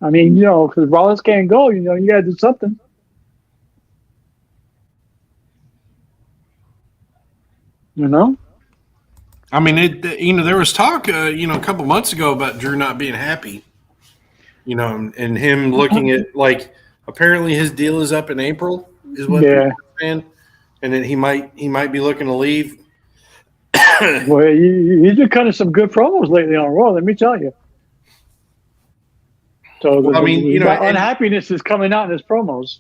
Because Rollins can't go, you got to do something. I mean, there was talk, a couple months ago about Drew not being happy, and him looking at apparently his deal is up in April, is what people are saying, and then he might be looking to leave. Well, he's been cutting some good promos lately on Raw. Let me tell you. So the unhappiness is coming out in his promos.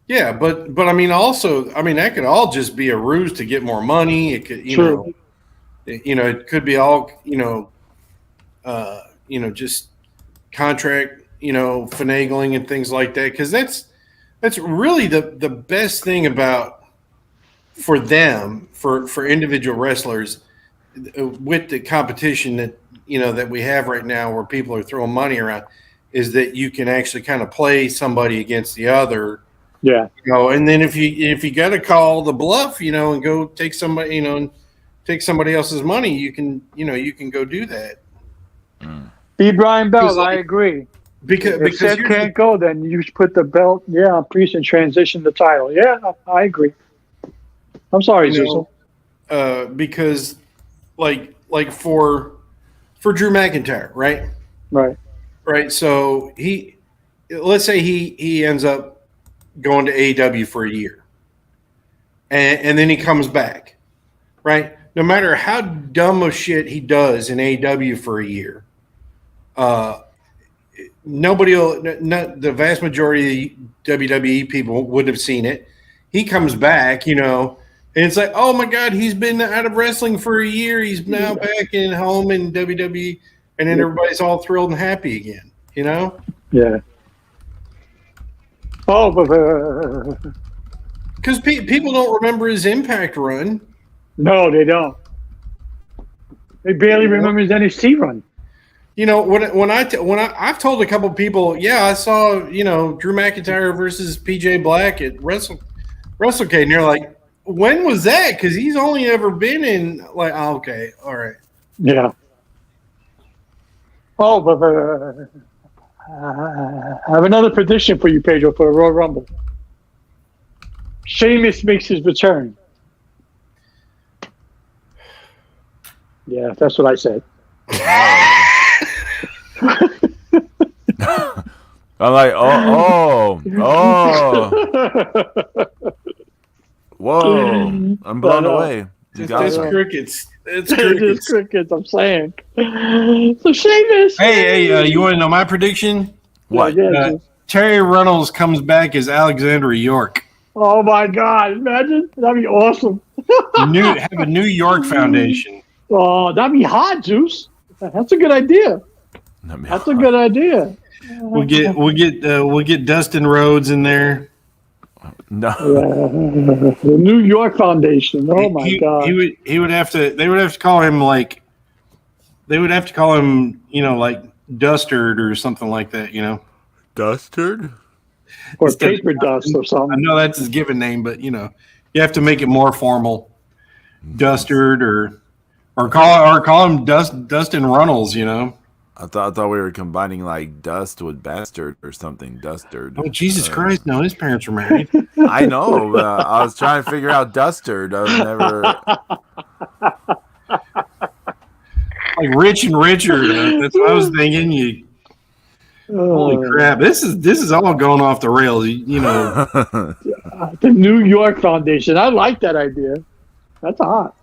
Yeah, but also, that could all just be a ruse to get more money. It could, True. It could be all, just contract, finagling and things like that. Because that's really the best thing about for them, for individual wrestlers, with the competition that that we have right now, where people are throwing money around, is that you can actually kind of play somebody against the other. Yeah. And then if you got to call the bluff, and go take somebody, and take somebody else's money, you can go do that. Be Brian Bell, I agree. Because if Seth can't go, then you put the belt, on Priest and transition the title. Yeah, I agree. I'm sorry, Cecil. Because like for Drew McIntyre, right? Right. Right. So let's say he ends up going to AEW for a year, and then he comes back, right? No matter how dumb of shit he does in AEW for a year, the vast majority of the WWE people wouldn't have seen it. He comes back, and it's like, oh my God, he's been out of wrestling for a year. He's now back in home in WWE, and then everybody's all thrilled and happy again, Yeah. Oh, because people don't remember his Impact run. No, they don't. They barely remember his NXT run. I've told a couple of people, I saw Drew McIntyre versus PJ Black at WrestleCade, and they're like, when was that? Because he's only ever been in okay, all right, yeah. Oh, I have another prediction for you, Pedro, for the Royal Rumble. Sheamus makes his return. Yeah, that's what I said. I'm like, oh. Whoa. I'm blown away. It's crickets. It's crickets. Crickets, I'm saying. So Sheamus. Hey, you want to know my prediction? What? Terry Runnels comes back as Alexander York. Oh my God! Imagine, that'd be awesome. Have a New York Foundation. Oh, that'd be hot, Juice. That's a good idea. That's a good idea. We'll get Dustin Rhodes in there. No. The New York Foundation. Oh my God. He would have to. They would have to call him They would have to call him, Dustard or something like that. Dustard. Or paper dust or something. I know that's his given name, but you have to make it more formal. Dustard or call him Dustin Runnels. I thought we were combining dust with bastard or something. Dustard. Oh Jesus Christ! No, his parents were married. I know. I was trying to figure out Dustard. I've never. Rich and richer. That's what I was thinking. Holy crap! This is all going off the rails. The New York Foundation. I like that idea. That's hot.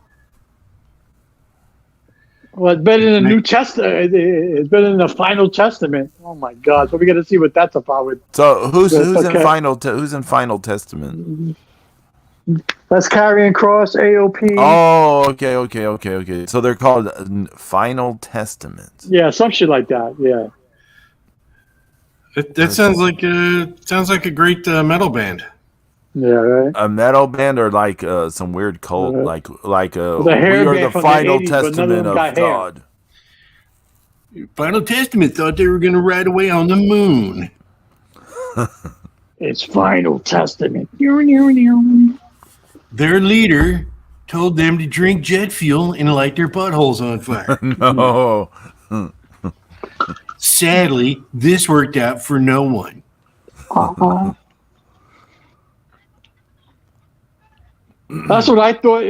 Well, it's better than the New Testament. It's better than the Final Testament. Oh my God! So we got to see what that's about. So who's in Final Testament? That's Karrion Kross, AOP. Oh, okay. So they're called Final Testament. Yeah, some shit like that. Yeah. That sounds like a great metal band. Yeah, right. A metal band or like some weird cult, like we hair are band the from the final 80s, but none of testament them of got hair. God. Final Testament thought they were going to ride away on the moon. It's Final Testament. Their leader told them to drink jet fuel and light their buttholes on fire. No. Sadly, this worked out for no one. That's what I thought.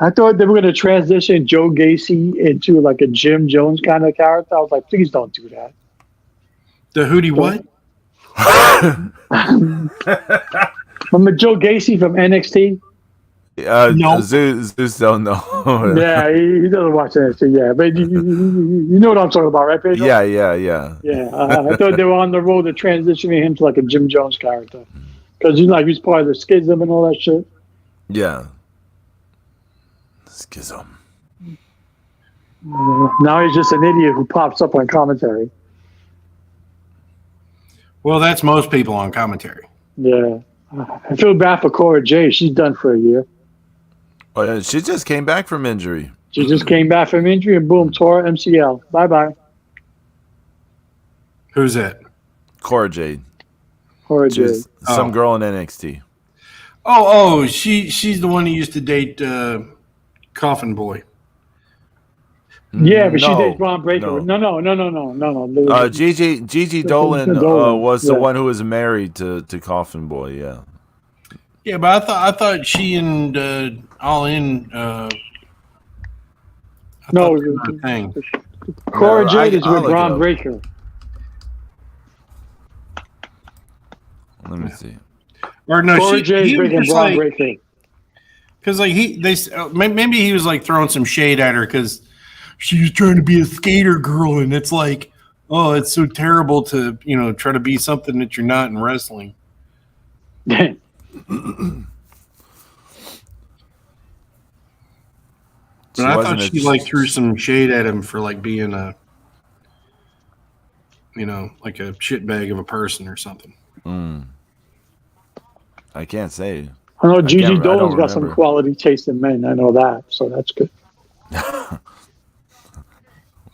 I thought they were going to transition Joe Gacy into like a Jim Jones kind of character. I was like, please don't do that. The Hootie what? Remember Joe Gacy from NXT? No. Zeus don't know. Yeah, he doesn't watch NXT. Yeah, but you know what I'm talking about, right, Pedro? Yeah. Yeah, I thought they were on the road to transitioning him to like a Jim Jones character because he's part of the schism and all that shit. Yeah. Schism. Now he's just an idiot who pops up on commentary. Well, that's most people on commentary. Yeah. I feel bad for Cora Jade. She's done for a year. Oh, yeah, she just came back from injury. She just came back from injury and boom, tore MCL. Bye-bye. Who's that? Cora Jade. Cora Jade. She's some girl in NXT. Oh, she's the one who used to date Coffin Boy. Yeah, but she No, did Braun Breaker. No. Gigi Dolan was the one who was married to Coffin Boy. Yeah. Yeah, but I thought she and All In. No, thing. Cora No, Jade is I'll with look it Braun up. Breaker. Let me see. Or no, Cora Jade he was breaking just Braun like, Breaker. because like maybe he was like throwing some shade at her because she was trying to be a skater girl, and it's like, oh, it's so terrible to try to be something that you're not in wrestling. But I thought she like threw some shade at him for like being a, like a shitbag of a person or something. I can't say. I know Gigi don't Dolan's got some remember. quality taste in men. I know that, so that's good.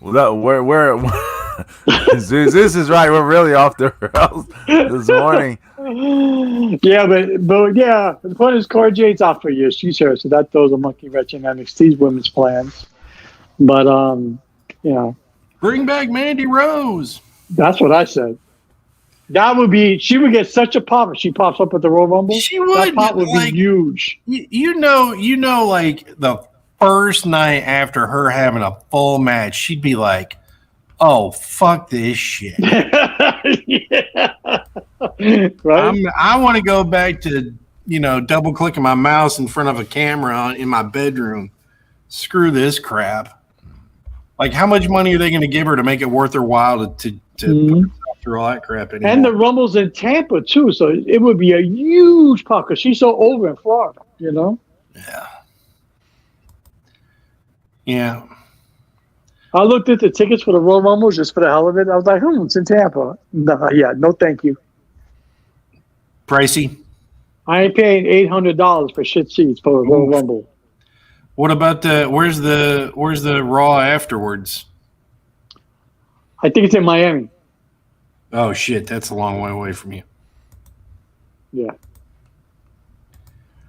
Well, where Zeus is right. We're really off the rails this morning. Yeah, but yeah, the point is Cora Jade's out for a year. She's here, so that throws a monkey wrench in NXT's women's plans. But Bring back Mandy Rose. that's what I said. That would be. She would get such a pop if she pops up at the Royal Rumble. She would. That pop would like, be huge. You know, like the first night after her having a full match, she'd be like, "Oh, fuck this shit." Yeah. Right? I want to go back to double clicking my mouse in front of a camera in my bedroom. Screw this crap. Like, how much money are they going to give her to make it worth her while to put herself through all that crap anymore? And the Rumble's in Tampa too, so it would be a huge pop because she's so over in Florida. Yeah. I looked at the tickets for the Royal Rumble just for the hell of it. I was like, it's in Tampa. No, thank you. Pricey. I ain't paying $800 for shit seats for a Royal Rumble. What about where's the Raw afterwards? I think it's in Miami. Oh shit, that's a long way away from you. Yeah.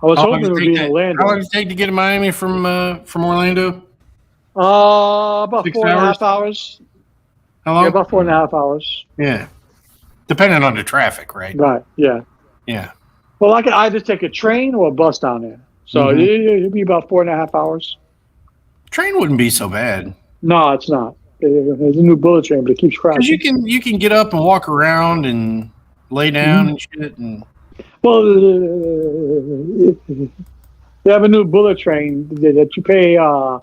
I was hoping it would be in Orlando. How long does it take to get to Miami from Orlando? About 6 4.5 hours. How long? Yeah, about 4.5 hours. Yeah. Depending on the traffic, right? Right, yeah. Yeah. Well, I could either take a train or a bus down there. So it'd be about 4.5 hours. Train wouldn't be so bad. No, it's not. There's a new bullet train, but it keeps crashing. Because you can get up and walk around and lay down and shit. And Well, they have a new bullet train that you pay. I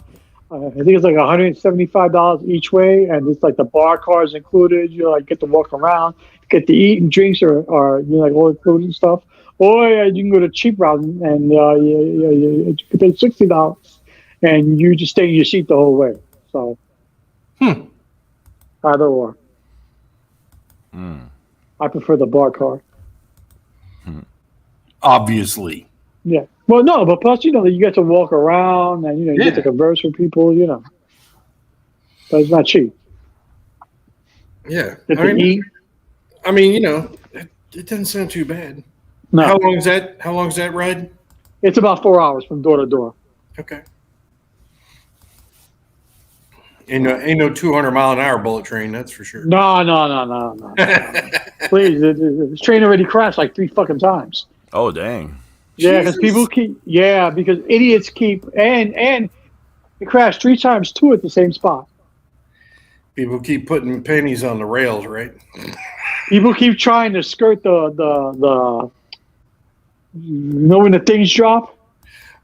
think it's like $175 each way, and it's like the bar cars included. You get to walk around, get to eat and drinks are like all included and stuff. Or you can go to cheap route and you can pay $60 and you just stay in your seat the whole way. So either or. I prefer the bar car. Obviously. Yeah. Well, no, but plus, you get to walk around and, you get to converse with people, But it's not cheap. Yeah. Get to eat. It doesn't sound too bad. No. How long is that ride? It's about 4 hours from door to door. Okay. Ain't no 200-mile-an-hour bullet train, that's for sure. No. Please, this train already crashed like 3 fucking times. Oh, dang. Yeah, because idiots keep and it crashed 3 times too at the same spot. People keep putting pennies on the rails, right? People keep trying to skirt the when the things drop.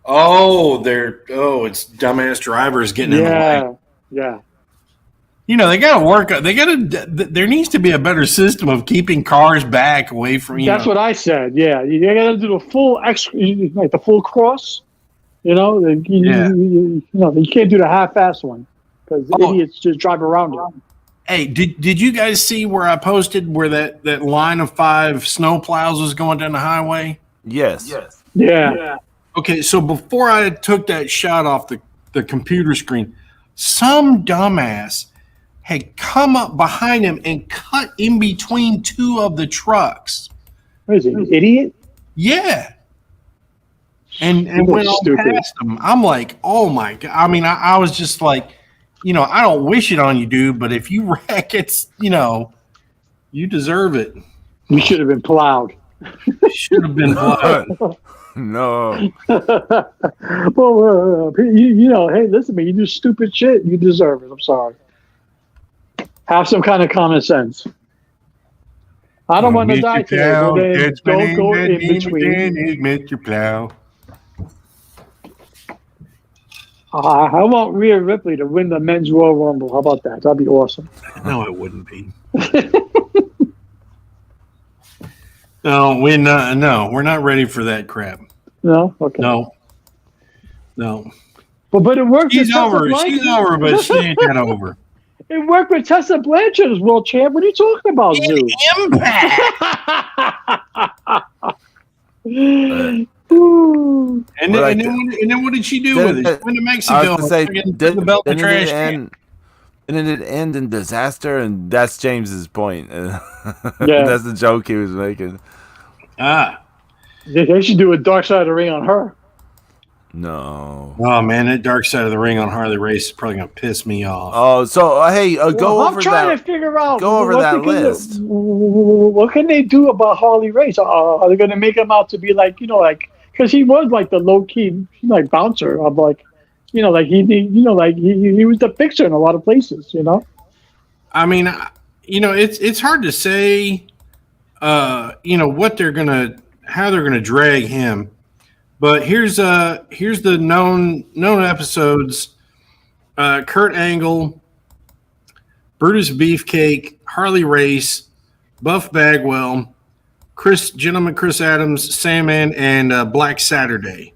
It's dumbass drivers getting in the way. Yeah. They got to work. There needs to be a better system of keeping cars back away from you. That's what I said. Yeah, you got to do the full like the full cross. You can't do the half-ass one because idiots just drive around it. Hey, did you guys see where I posted where that line of 5 snow plows was going down the highway? Yes. Yeah. Okay, so before I took that shot off the computer screen, some dumbass had come up behind him and cut in between 2 of the trucks. What is he, an idiot? Yeah. And went on past him. I'm like, oh my God. I mean, I was just like, I don't wish it on you, dude, but if you wreck, it's, you deserve it. You should have been plowed. Should have been plowed. No. Well, hey, listen, man, you do stupid shit, you deserve it. I'm sorry. Have some kind of common sense. I don't want to die today, but then don't go in between. Admit your plow. I want Rhea Ripley to win the men's Royal Rumble. How about that? That'd be awesome. No, it wouldn't be. No, we're not ready for that crap. No? Okay. No. But it worked. She's over, but she ain't that over. It worked with Tessa Blanchard as world champ. What are you talking about, Zoo? Impact. And then what did she do with it? She went to Mexico. Didn't it end in disaster? And that's James's point. That's the joke he was making. They should do a Dark Side of the Ring on her. No. Oh man, that Dark Side of the Ring on Harley Race is probably gonna piss me off. Oh, so hey, go over that. I'm trying to figure out. Go over that list. What can they do about Harley Race? Are they gonna make him out to be like because he was like the low key bouncer of he was the fixer in a lot of places. I mean, it's hard to say. What how they're gonna drag him. But here's the known episodes: Kurt Angle, Brutus Beefcake, Harley Race, Buff Bagwell, Chris Adams, Sandman, and Black Saturday.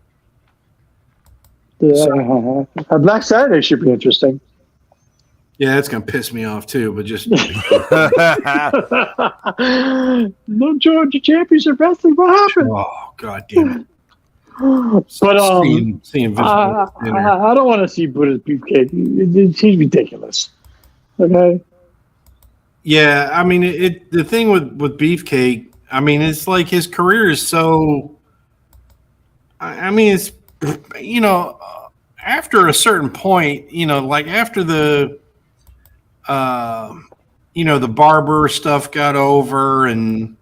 Yeah, Black Saturday should be interesting. Yeah, it's gonna piss me off too. But just no Georgia Championship Wrestling. What happened? Oh God damn it! But seeing Vince I don't want to see Brutus Beefcake. It seems ridiculous. Okay. Yeah, I mean the thing with Beefcake. I mean, it's like his career is so. I mean, it's after a certain point, after the the barber stuff got over, and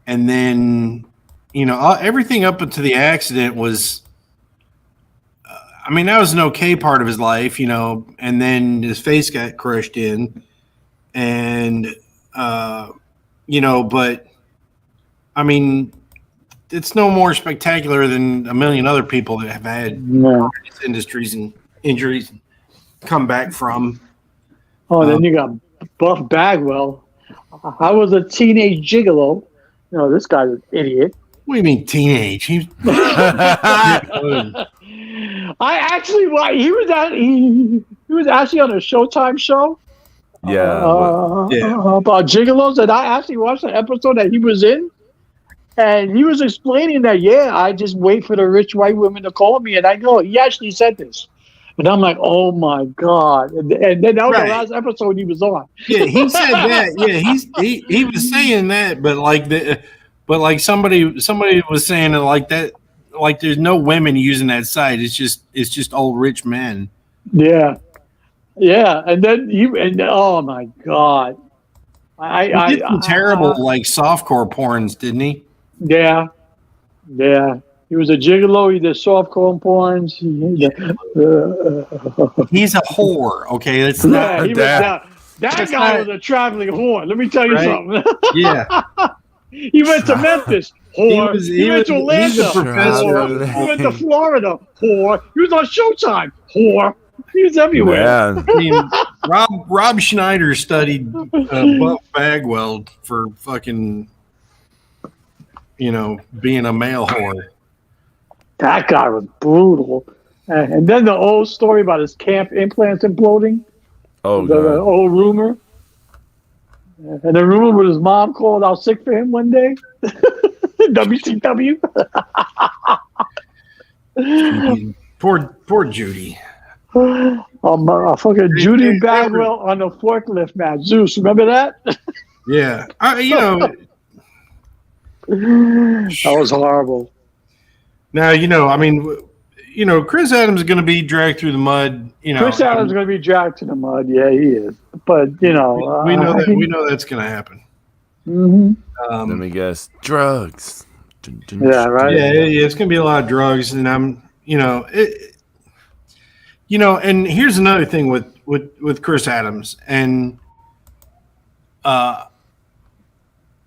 then everything up until the accident was. That was an okay part of his life, and then his face got crushed in, and but. It's no more spectacular than a million other people that have had industries and injuries and come back from. Oh, then you got Buff Bagwell. I was a teenage gigolo. This guy's an idiot. What do you mean teenage? He was actually on a Showtime show. Yeah. About gigolos, and I actually watched the episode that he was in. And he was explaining that, yeah, I just wait for the rich white women to call me, and I go, he actually said this. And I'm like, oh my God. And then that was the Right. last episode he was on. Yeah, he said that. Yeah, he was saying that, but like somebody was saying it like that. Like there's no women using that site. It's just old rich men. Yeah. Yeah. And then oh my God. He did some terrible like softcore porns, didn't he? Yeah. Yeah. He was a gigolo. He did softcore porns. He's a whore. Okay, that's Yeah, not. he was that guy was a traveling whore. Let me tell you something. Yeah, he went to Memphis, whore. He went to Atlanta, whore. He went to Florida, whore. He was on Showtime, whore. He was everywhere. Man. I mean, Rob Schneider studied Buff Bagwell for fucking, being a male whore. That guy was brutal. And then the old story about his camp implants imploding. Oh, the old rumor. And the rumor with his mom called out sick for him one day. WCW. Poor Judy. Fucking Judy Bagwell on the forklift match. Zeus, remember that? Yeah. That was horrible. Now, Chris Adams is going to be dragged through the mud. Chris Adams is going to be dragged to the mud. Yeah, he is. But, we know that's going to happen. Mm-hmm. Let me guess. Drugs. Yeah, right. Yeah, it's going to be a lot of drugs. And and here's another thing with Chris Adams. And I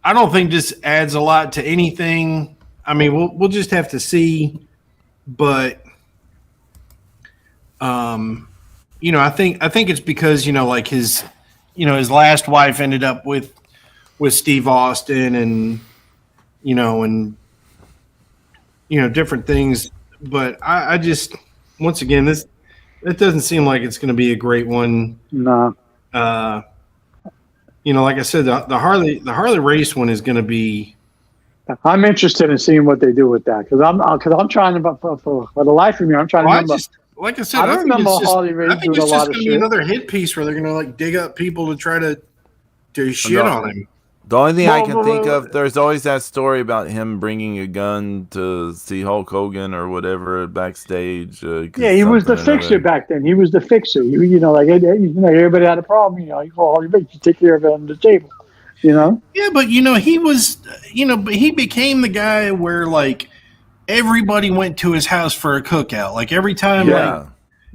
don't think this adds a lot to anything. I mean, we'll just have to see. But I think it's because like his last wife ended up with Steve Austin and different things. But I just once again it doesn't seem like it's going to be a great one. No. Like I said, the Harley race one is going to be. I'm interested in seeing what they do with that because I'm trying to for the life of me I'm trying to remember. Like I said, I remember Harley Race I think doing it's a lot just of going to be shit. another hit piece where they're going to like dig up people to try to do shit on him. The only thing I can think of, there's always that story about him bringing a gun to see Hulk Hogan or whatever backstage. Yeah, he was the fixer back then. He was the fixer. Everybody had a problem. You call Harley Race, you take care of it on the table. Yeah, but he was, but he became the guy where like everybody went to his house for a cookout. Like every time,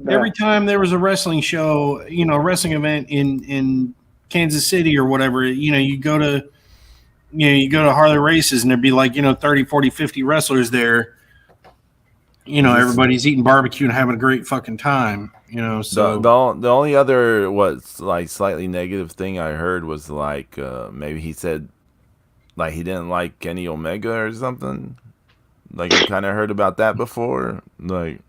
every time there was a wrestling show, a wrestling event in Kansas City or whatever, you go to Harley Races and there'd be like 30, 40, 50 wrestlers there. Everybody's eating barbecue and having a great fucking time. So the only other slightly negative thing I heard was like maybe he said like he didn't like Kenny Omega or something. Like I kind of heard about that before. Like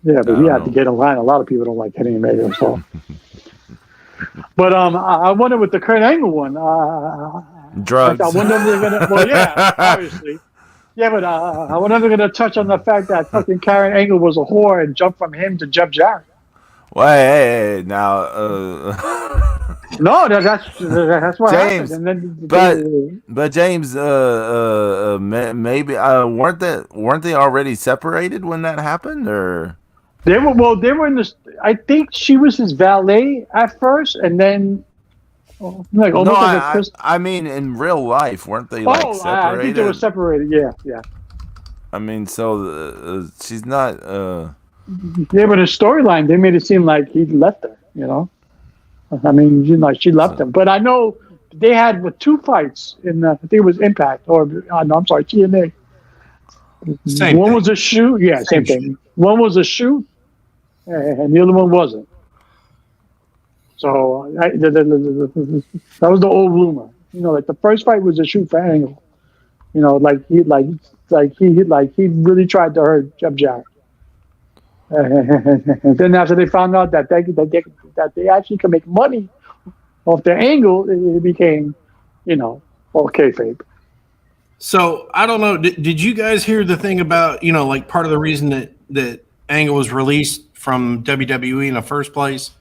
yeah, but he had to get in line. A lot of people don't like Kenny Omega. So. But I wonder with the Kurt Angle one. Drugs. I wonder if they're gonna. Well, yeah, obviously. Yeah, but I wonder if they're gonna touch on the fact that fucking Karen Angle was a whore and jumped from him to Jeff Jarrett. Well, hey, now. No, that's what James, happened. And then, but James, maybe weren't they already separated when that happened, or? They were in this. I think she was his valet at first, and then I mean, in real life, weren't they separated? I think they were separated. Yeah. I mean, so she's not. Yeah, but the storyline they made it seem like he left her. I mean, she left him. But I know they had two fights in. I think it was Impact I'm sorry, TNA. Same one thing. was a shoot. Yeah, same thing. One was a shoot, and the other one wasn't. So that was the old rumor. Like the first fight was a shoot for Angle. He really tried to hurt Jeff Jarrett. And then after they found out that they actually can make money off their Angle, it became, All kayfabe. So I don't know. Did you guys hear the thing about like part of the reason that Angle was released from WWE in the first place?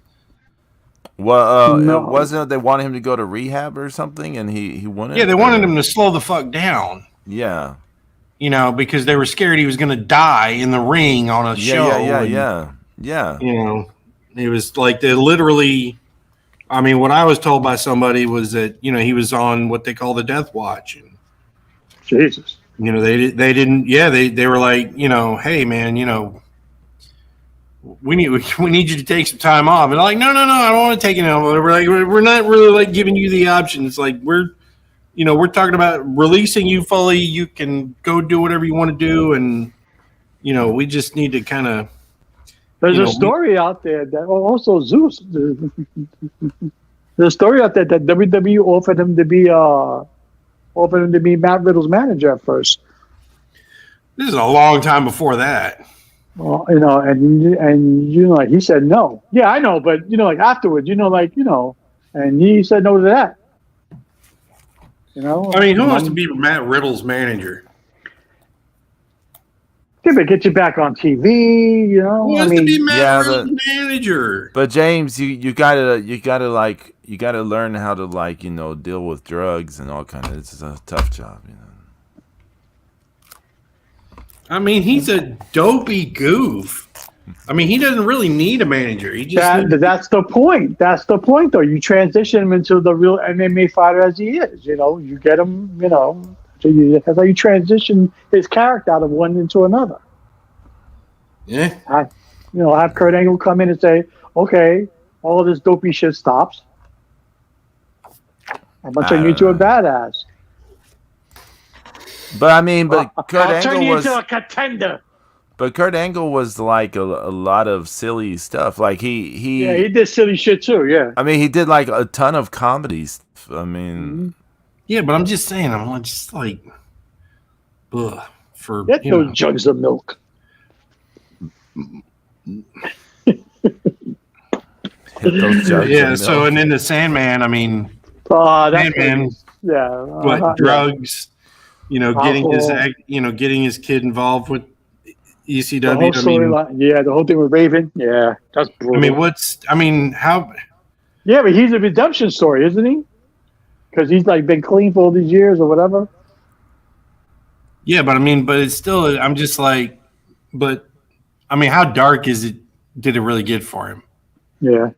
Well, No. it wasn't they wanted him to go to rehab or something, and he wanted. Yeah, they wanted him to slow the fuck down. Yeah. Because they were scared he was going to die in the ring on a show. Yeah. It was like they literally. I mean, what I was told by somebody was that he was on what they call the death watch, and Jesus. they didn't. Yeah, they were like, hey man, we need you to take some time off. And like, no, I don't want to take it out. We're like, we're not really like giving you the option. It's like we're talking about releasing you fully. You can go do whatever you want to do, and we just need to kind of. There's a story out there that also Zeus. There's a story out there that WWE offered him to be Matt Riddle's manager at first. This is a long time before that. Well, and he said no. Yeah, I know, but like afterwards, and he said no to that. I mean, who wants to be Matt Riddle's manager? If it gets you back on TV, Who wants to be Matt Riddle's manager? But James, you gotta learn how to deal with drugs and all kind of. It's a tough job, I mean, he's a dopey goof. I mean, he doesn't really need a manager. He just that's the point. That's the point, though. You transition him into the real MMA fighter as he is. You get him. That's how you transition his character out of one into another. Yeah. Have Kurt Angle come in and say, "Okay, all of this dopey shit stops. I'm gonna turn you into a badass." But I mean, Kurt I'll turn Angle you was into a contender. But Kurt Angle was like a lot of silly stuff. Like he did silly shit too. Yeah. I mean, he did like a ton of comedies. I mean. Mm-hmm. Yeah, but I'm just saying, I'm just like, ugh, for get those jugs of milk. So and then the Sandman, I mean, Sandman, drugs, getting his kid involved with ECW. The whole storyline, the whole thing with Raven, that's brutal. How? Yeah, but he's a redemption story, isn't he? Because he's like been clean for all these years or whatever. Yeah, but it's still. I'm just like, how dark is it? Did it really get for him? Yeah.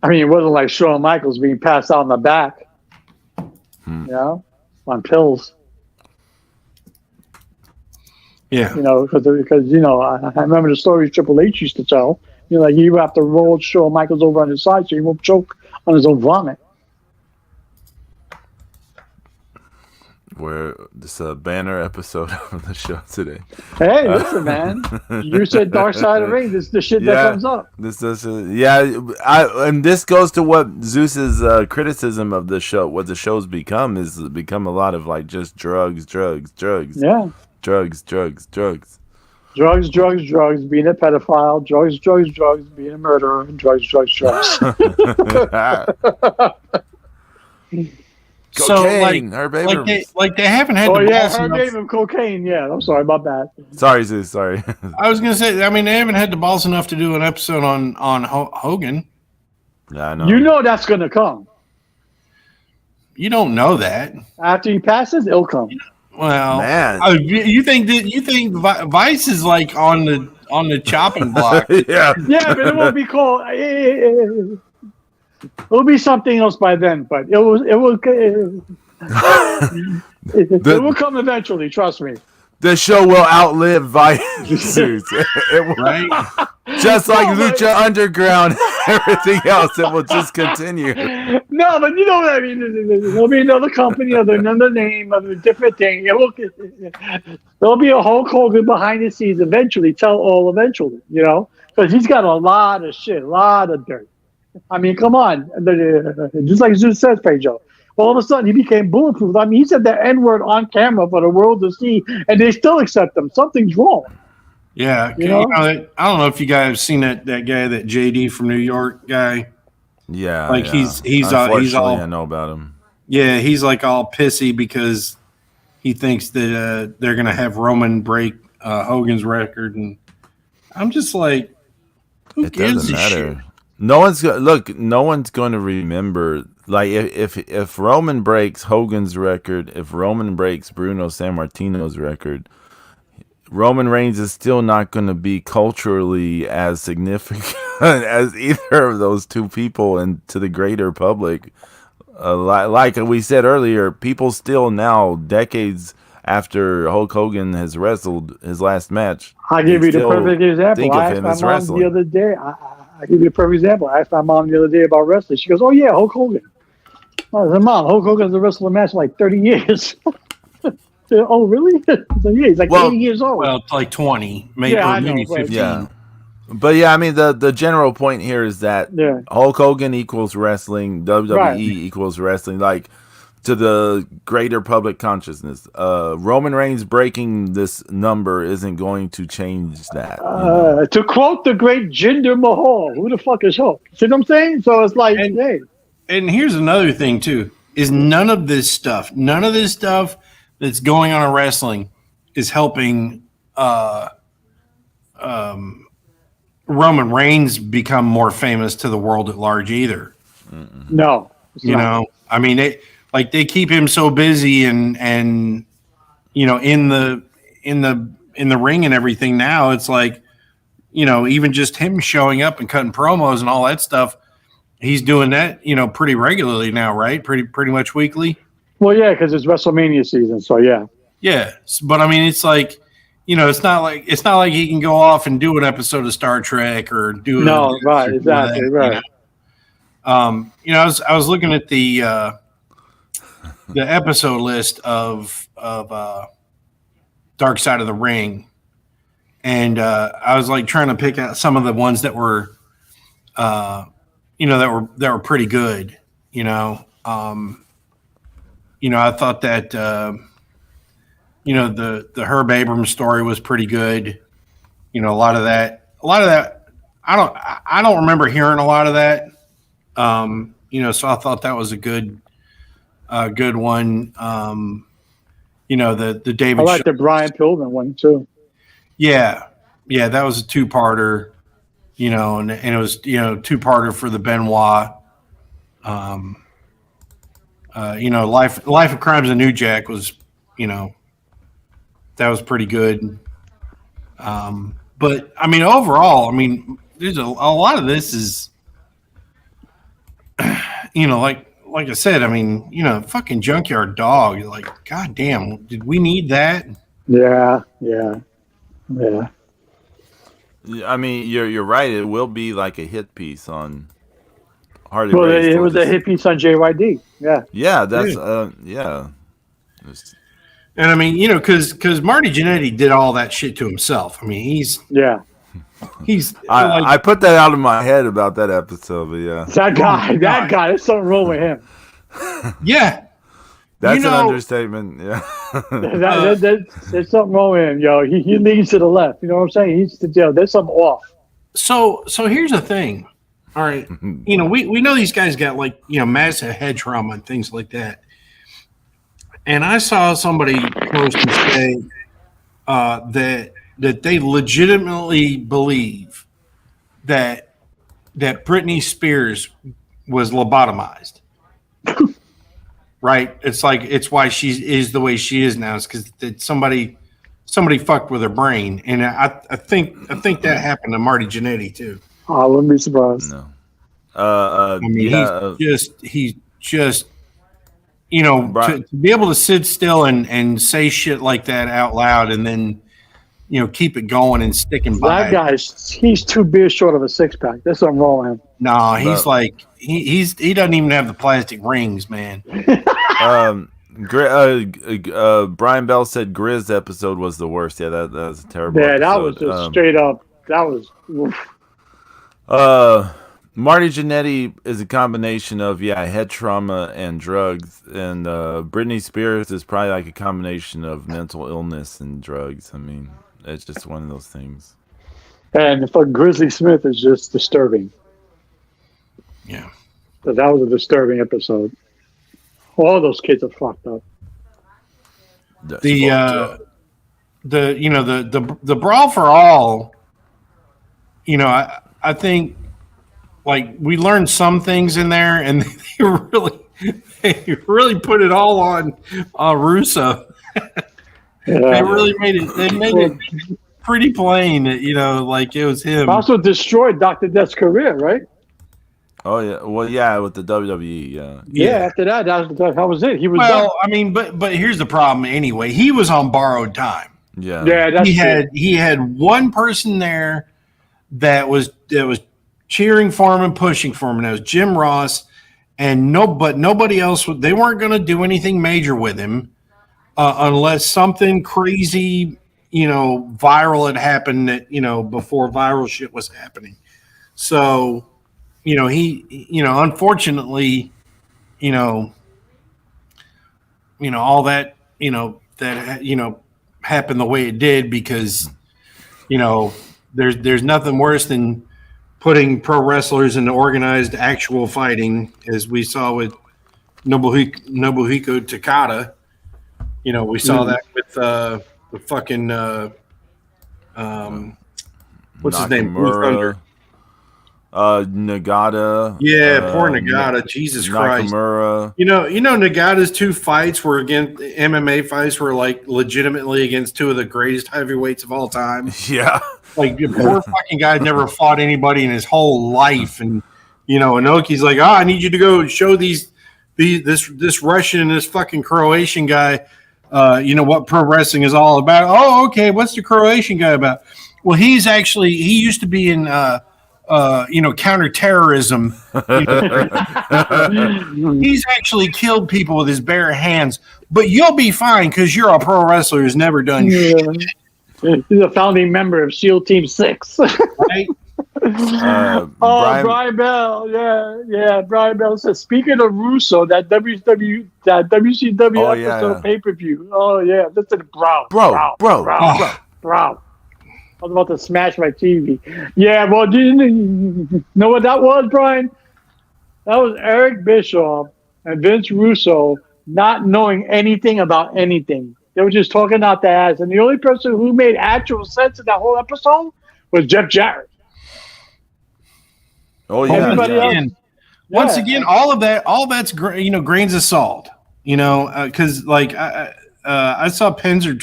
I mean, it wasn't like Shawn Michaels being passed out in the back, on pills. Yeah. Because I remember the stories Triple H used to tell. You have to roll Shawn Michaels over on his side so he won't choke on his own vomit. Where this banner episode of the show today. Hey, listen, man. You said Dark Side of the Ring. This is the shit that comes up. And this goes to what Zeus's criticism of the show, what the show's become, is become a lot of like just drugs. Yeah. Drugs. Drugs, being a pedophile. Drugs, being a murderer. Drugs. Cocaine. Herb Abrams. They haven't had. Herb Abrams, cocaine. Yeah, I'm sorry about that. Sorry, Zeus. Sorry. I was gonna say. I mean, they haven't had the balls enough to do an episode on Hogan. Yeah, I know. That's gonna come. You don't know that. After he passes, it'll come. Well, man, you think Vice is like on the chopping block? Yeah, but it won't be called. It'll be something else by then, but it will come eventually. Trust me. The show will outlive Vice. Right? Just like Lucha Underground, everything else, it will just continue. No, but you know what I mean. There'll be another company, another name, a different thing. There'll be a Hulk Hogan behind the scenes eventually. Eventually, because he's got a lot of shit, a lot of dirt. I mean, come on. Just like Zeus says, Pedro. All of a sudden, he became bulletproof. I mean, he said the N-word on camera for the world to see, and they still accept him. Something's wrong. Yeah. I don't know if you guys have seen that guy, that JD from New York guy. Yeah, Like yeah. he's Unfortunately, all I know about him. yeah, he's like all pissy because he thinks that they're gonna have Roman break Hogan's record, and I'm just like, who It gives doesn't a shit? matter. No one's going to remember. Like if Roman breaks Hogan's record, if Roman breaks Bruno Sammartino's record, Roman Reigns is still not going to be culturally as significant as either of those two people, and to the greater public. Like we said earlier, people still now, decades after Hulk Hogan has wrestled his last match, I'll they give you the still perfect example. think of I asked him my as mom the wrestling. other day. I give you a perfect example. I asked my mom the other day about wrestling. She goes, "Oh yeah, Hulk Hogan." I said, "Mom, Hulk Hogan's been wrestling a match in like 30 years." Said, "Oh really?" So yeah, he's like Well, 80 years old. Well, it's like 20, maybe, Yeah, or I know, maybe but- 15. Yeah. But yeah, I mean the general point here is that Yeah. Hulk Hogan equals wrestling, WWE Right. equals wrestling, like to the greater public consciousness. Roman Reigns breaking this number isn't going to change that. You know? To quote the great Jinder Mahal, who the fuck is Hulk? See what I'm saying? So it's like, And- hey, And here's another thing too: is none of this stuff that's going on in wrestling is helping Roman Reigns become more famous to the world at large either. no. it's You not. know, I mean, they keep him so busy and you know in the ring and everything. Now it's like, you know, even just him showing up and cutting promos and all that stuff. He's doing that, you know, pretty regularly now, right? Pretty much weekly. Well, yeah, because it's WrestleMania season. So yeah. Yeah, but I mean, it's like, you know, it's not like he can go off and do an episode of Star Trek or do No, right, exactly, right. You know, I was looking at the episode list of Dark Side of the Ring, and I was like trying to pick out some of the ones that were, you know, that were pretty good. You know, I thought that you know the Herb Abrams story was pretty good. You know, a lot of that. I don't remember hearing a lot of that. You know, so I thought that was a good one. You know, the I David. like the Brian Pillman one too. Yeah, that was a two-parter. You know, and it was, you know, two-parter for the Benoit. You know, Life of Crimes of New Jack was, you know, that was pretty good. But I mean, overall, I mean, there's a lot of this is, you know, like I said, I mean, you know, fucking Junkyard Dog. Like, goddamn, did we need that? Yeah. I mean, you're right. It will be like a hit piece on Harley Well, Race. it was a hit piece on JYD. Yeah. Yeah, that's yeah. And I mean, you know, because Marty Jannetty did all that shit to himself. I mean, he's Yeah. I put that out of my head about that episode, but yeah, That guy, there's something wrong with him. yeah. that's You know- an understatement. Yeah, There's something wrong with him, yo. He leans to the left. You know what I'm saying? There's something off. So here's the thing. All right, you know, we know these guys got, like, you know, massive head trauma and things like that. And I saw somebody post and say that they legitimately believe that Britney Spears was lobotomized. Right? It's like, it's why she is the way she is now. It's because somebody fucked with her brain, and I think that happened to Marty Jannetty too. I wouldn't be surprised. no. I mean, Yeah, he's just, you know, Right. to be able to sit still and say shit like that out loud, and then, you know, keep it going and sticking by. That guy's he's 2 beers short of a 6-pack. There's something wrong with him. No, he's But- like he doesn't even have the plastic rings, man. Brian Bell said Grizz episode was the worst. Yeah, that was a terrible. Yeah, that was episode. just straight up. That was. Oof. Marty Jannetty is a combination of head trauma and drugs, and Britney Spears is probably like a combination of mental illness and drugs. I mean, it's just one of those things. And for Grizzly Smith is just disturbing. Yeah. But that was a disturbing episode. All those kids are fucked up. The brawl for all. I think like we learned some things in there, and they really put it all on Russo. Yeah. They really made it pretty plain that like it was him. Also destroyed Dr. Death's career, right? Oh yeah, well yeah, with the WWE, yeah. Yeah. After that was it. He was Well, done. I mean, but here's the problem. Anyway, he was on borrowed time. Yeah. Yeah, that's true. He had one person there that was cheering for him and pushing for him, and that was Jim Ross. And nobody else. They weren't going to do anything major with him unless something crazy, viral had happened that before viral shit was happening. So, he, unfortunately, all that, happened the way it did because, there's nothing worse than putting pro wrestlers into organized actual fighting, as we saw with Nobuhiko Takada. We saw that with the fucking what's his name? Blue Thunder. Nagata. Yeah, poor Nagata. Jesus Christ. Nakamura. Nagata's two fights were against MMA fights were like legitimately against two of the greatest heavyweights of all time. Yeah. Like the poor fucking guy never fought anybody in his whole life, and Inoki's like, I need you to go show this Russian and this fucking Croatian guy, what pro wrestling is all about. Oh, okay, what's the Croatian guy about? Well, he used to be in counterterrorism. He's actually killed people with his bare hands, but you'll be fine because you're a pro wrestler who's never done shit. He's a founding member of SEAL Team 6. Right? Brian Bell. Yeah. Brian Bell says, speaking of Russo, that WCW episode pay-per-view. Oh, yeah. Listen, bro. I was about to smash my TV. Yeah, well, you know what that was, Brian? That was Eric Bischoff and Vince Russo not knowing anything about anything. They were just talking out their ass. And the only person who made actual sense in that whole episode was Jeff Jarrett. Oh, yeah. Everybody else. Once again, all that's grains of salt. Because I saw David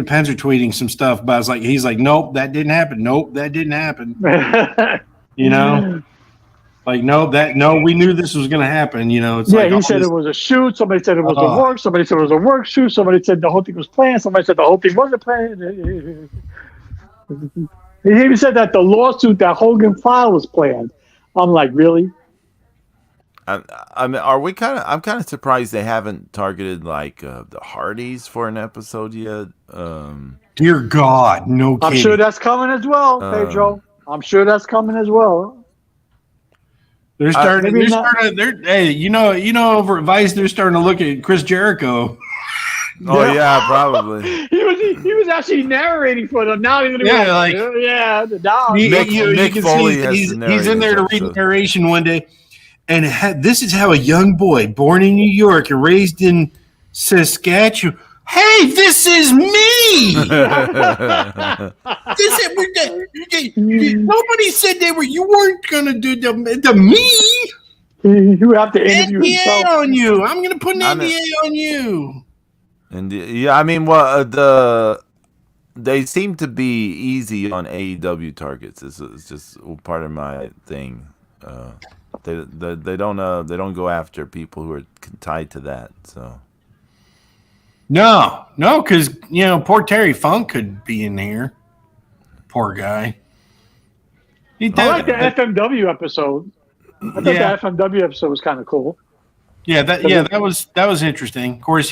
Penzer tweeting some stuff, but he's like, nope, that didn't happen. Nope, that didn't happen. We knew this was going to happen. He said it was a shoot. Somebody said it was a work. Somebody said it was a work shoot. Somebody said the whole thing was planned. Somebody said the whole thing wasn't planned. He even said that the lawsuit that Hogan filed was planned. I'm like, really? I mean, I'm kind of surprised they haven't targeted the Hardys for an episode yet. Dear God, no kidding. I'm sure that's coming as well, Pedro. I'm sure that's coming as well. They're starting. Over at Vice, they're starting to look at Chris Jericho. Oh yeah, probably. He was actually narrating for them. Now he's gonna Mick Foley he's in there to read the narration one day, and this is how a young boy born in New York and raised in Saskatchewan. Hey, this is me. Nobody said you weren't gonna do the me. You have to interview NDA himself. on you. I'm gonna put an NDA on you. And I mean, they seem to be easy on AEW targets. It's just part of my thing. They don't go after people who are tied to that. So no, because poor Terry Funk could be in here. Poor guy. I like the FMW episode. I thought the FMW episode was kind of cool. Yeah, that was interesting. Of course,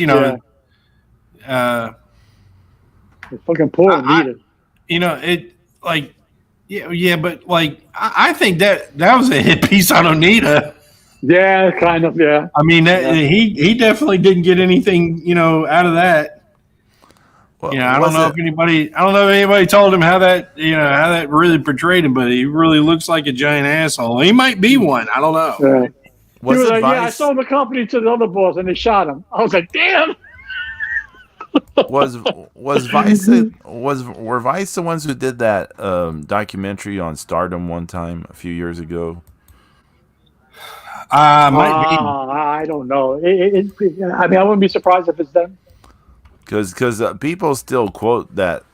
fucking poor Anita. But I think that was a hit piece on Onita. Yeah, kind of. Yeah. I mean, he definitely didn't get anything out of that. Well, I don't know if anybody told him how that really portrayed him, but he really looks like a giant asshole. He might be one. I don't know. Yeah. He Was was it like, yeah, I Vice? sold the company to the other boss, and they shot him. I was like, damn. Was Vice were Vice the ones who did that documentary on Stardom one time a few years ago? Might be. I don't know. I mean, I wouldn't be surprised if it's them. Because people still quote that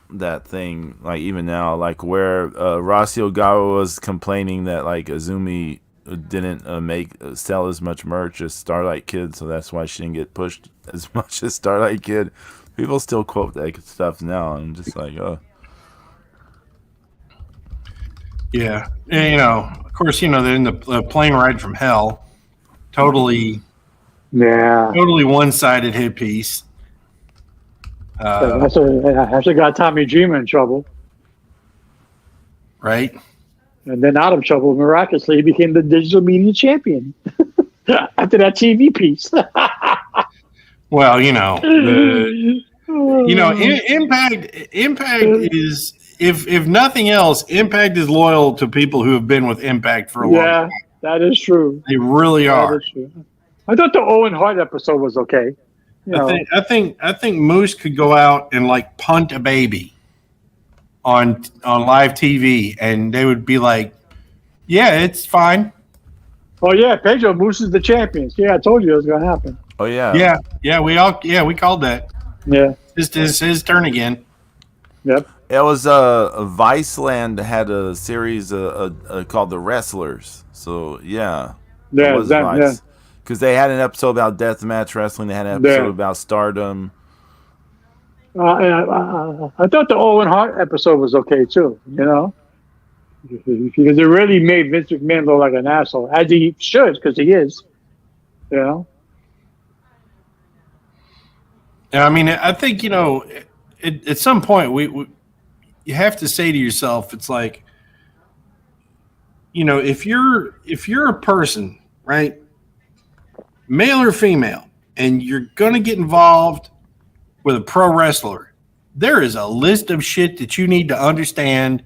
thing, like even now, like where Rossy Ogawa was complaining that like Azumi didn't sell as much merch as Starlight Kid, so that's why she didn't get pushed as much as Starlight Kid. People still quote that stuff now. I'm just like, oh. Yeah. And, of course, they're in the plane ride from hell. Totally one-sided hit piece. That's actually got Tommy Dreamer in trouble. Right? And then out of trouble, miraculously, he became the digital media champion after that TV piece. Well, Impact is, if nothing else, Impact is loyal to people who have been with Impact for a long time. That is true. They really are. That is true. I thought the Owen Hart episode was okay. I think Moose could go out and like punt a baby on live TV, and they would be like, "Yeah, it's fine." Oh yeah, Pedro Moose is the champion. Yeah, I told you it was going to happen. Oh yeah. Yeah. We called that. Yeah. It's his turn again. Yep. It was Viceland had a series called The Wrestlers. So yeah. Yeah, it was Vice. Because they had an episode about deathmatch wrestling. They had an episode about Stardom. I thought the Owen Hart episode was okay too. Because it really made Vince McMahon look like an asshole, as he should, because he is. Yeah, I mean, I think at some point you have to say to yourself, it's like, if you're a person, right, male or female, and you're gonna get involved with a pro wrestler, there is a list of shit that you need to understand,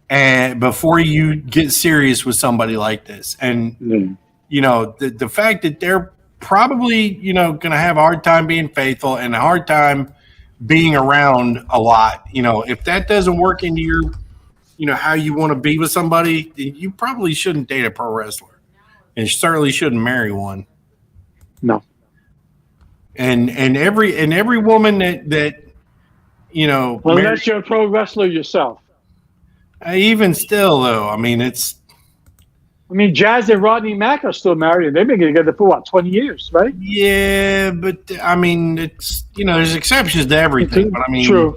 and before you get serious with somebody like this, and the fact that they're probably going to have a hard time being faithful and a hard time being around a lot. If that doesn't work into your how you want to be with somebody, you probably shouldn't date a pro wrestler, and certainly shouldn't marry one. No. And every woman that unless you're a pro wrestler yourself. Even still, though, I mean, Jazz and Rodney Mack are still married, and they've been together for 20 years, right? Yeah, but I mean, it's there's exceptions to everything. But I mean, true.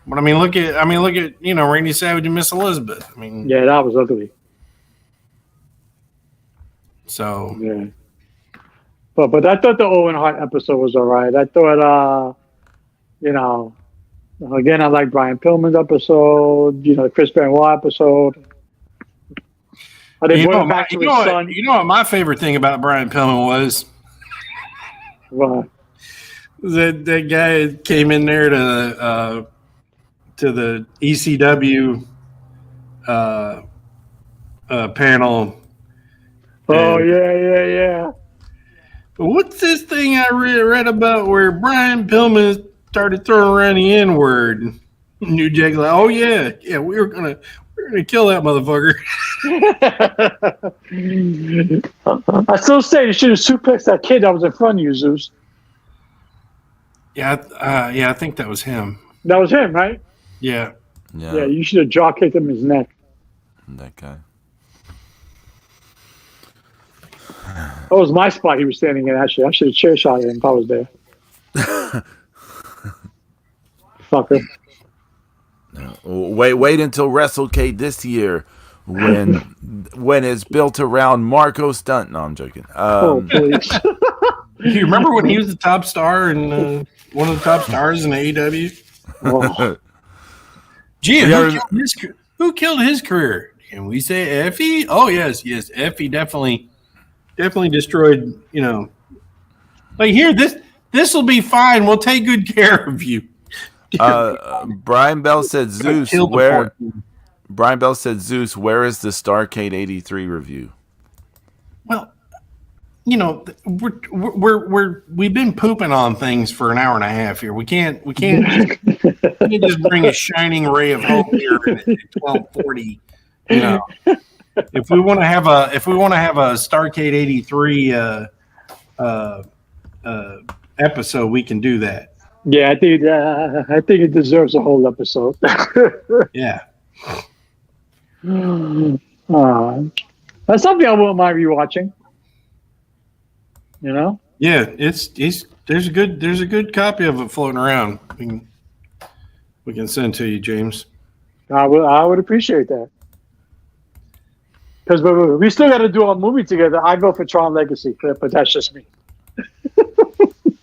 But I mean, look at Randy Savage and Miss Elizabeth. I mean, yeah, that was ugly. So yeah, but I thought the Owen Hart episode was all right. I thought, again, I like Brian Pillman's episode. The Chris Benoit episode. You know what my favorite thing about Brian Pillman was? What? That guy came in there to the ECW panel. Oh yeah. What's this thing I read about where Brian Pillman started throwing around the N-word? New Jack like, oh yeah, we're gonna kill that motherfucker. I still say you should have suplexed that kid that was in front of you, Zeus. Yeah, I think that was him. That was him, right? Yeah. Yeah, you should have jaw kicked him in his neck. That guy. That was my spot he was standing in, actually. I should have chair shot him if I was there. Fucker. Wait until WrestleCade this year when it's built around Marco Stunt. No, I'm joking. Please. You remember when he was the top star and one of the top stars in AEW? Oh. Gee, who killed his career? Can we say Effie? Oh yes, Effie definitely destroyed. Like here, this will be fine. We'll take good care of you. Brian Bell said Zeus. killed the Where 14. Brian Bell said Zeus. Where is the Starcade '83 review? Well, we've been pooping on things for an hour and a half here. We can't just bring a shining ray of hope here at 12:40. If we want to have a Starcade '83 episode, we can do that. Yeah, I think it deserves a whole episode. Yeah. That's something I wouldn't mind rewatching. Yeah, there's a good copy of it floating around. We can send to you, James. I would appreciate that. Because we still got to do our movie together. I go for Tron Legacy, but that's just me.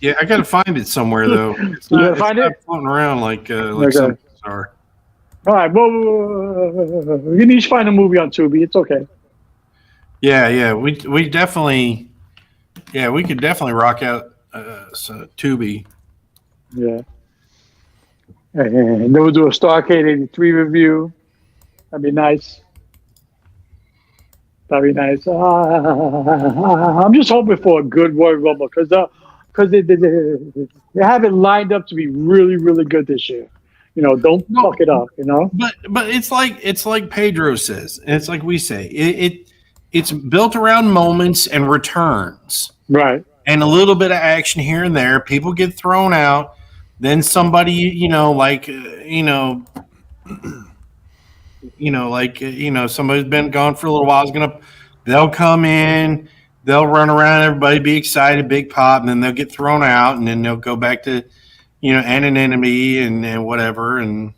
Yeah, I got to find it somewhere though. It's not floating around like some are. All right, well, we can each find a movie on Tubi. It's okay. Yeah, we definitely, we could definitely rock out Tubi. Yeah, and then we'll do a Starcade '83 review. That'd be nice. I'm just hoping for a good Royal Rumble because they have it lined up to be really, really good this year. Don't fuck it up. But it's like Pedro says, and it's like we say, it's built around moments and returns, right? And a little bit of action here and there. People get thrown out, then somebody, somebody's been gone for a little while. They'll come in, they'll run around, everybody be excited, big pop, and then they'll get thrown out, and then they'll go back to, anonymity and whatever, and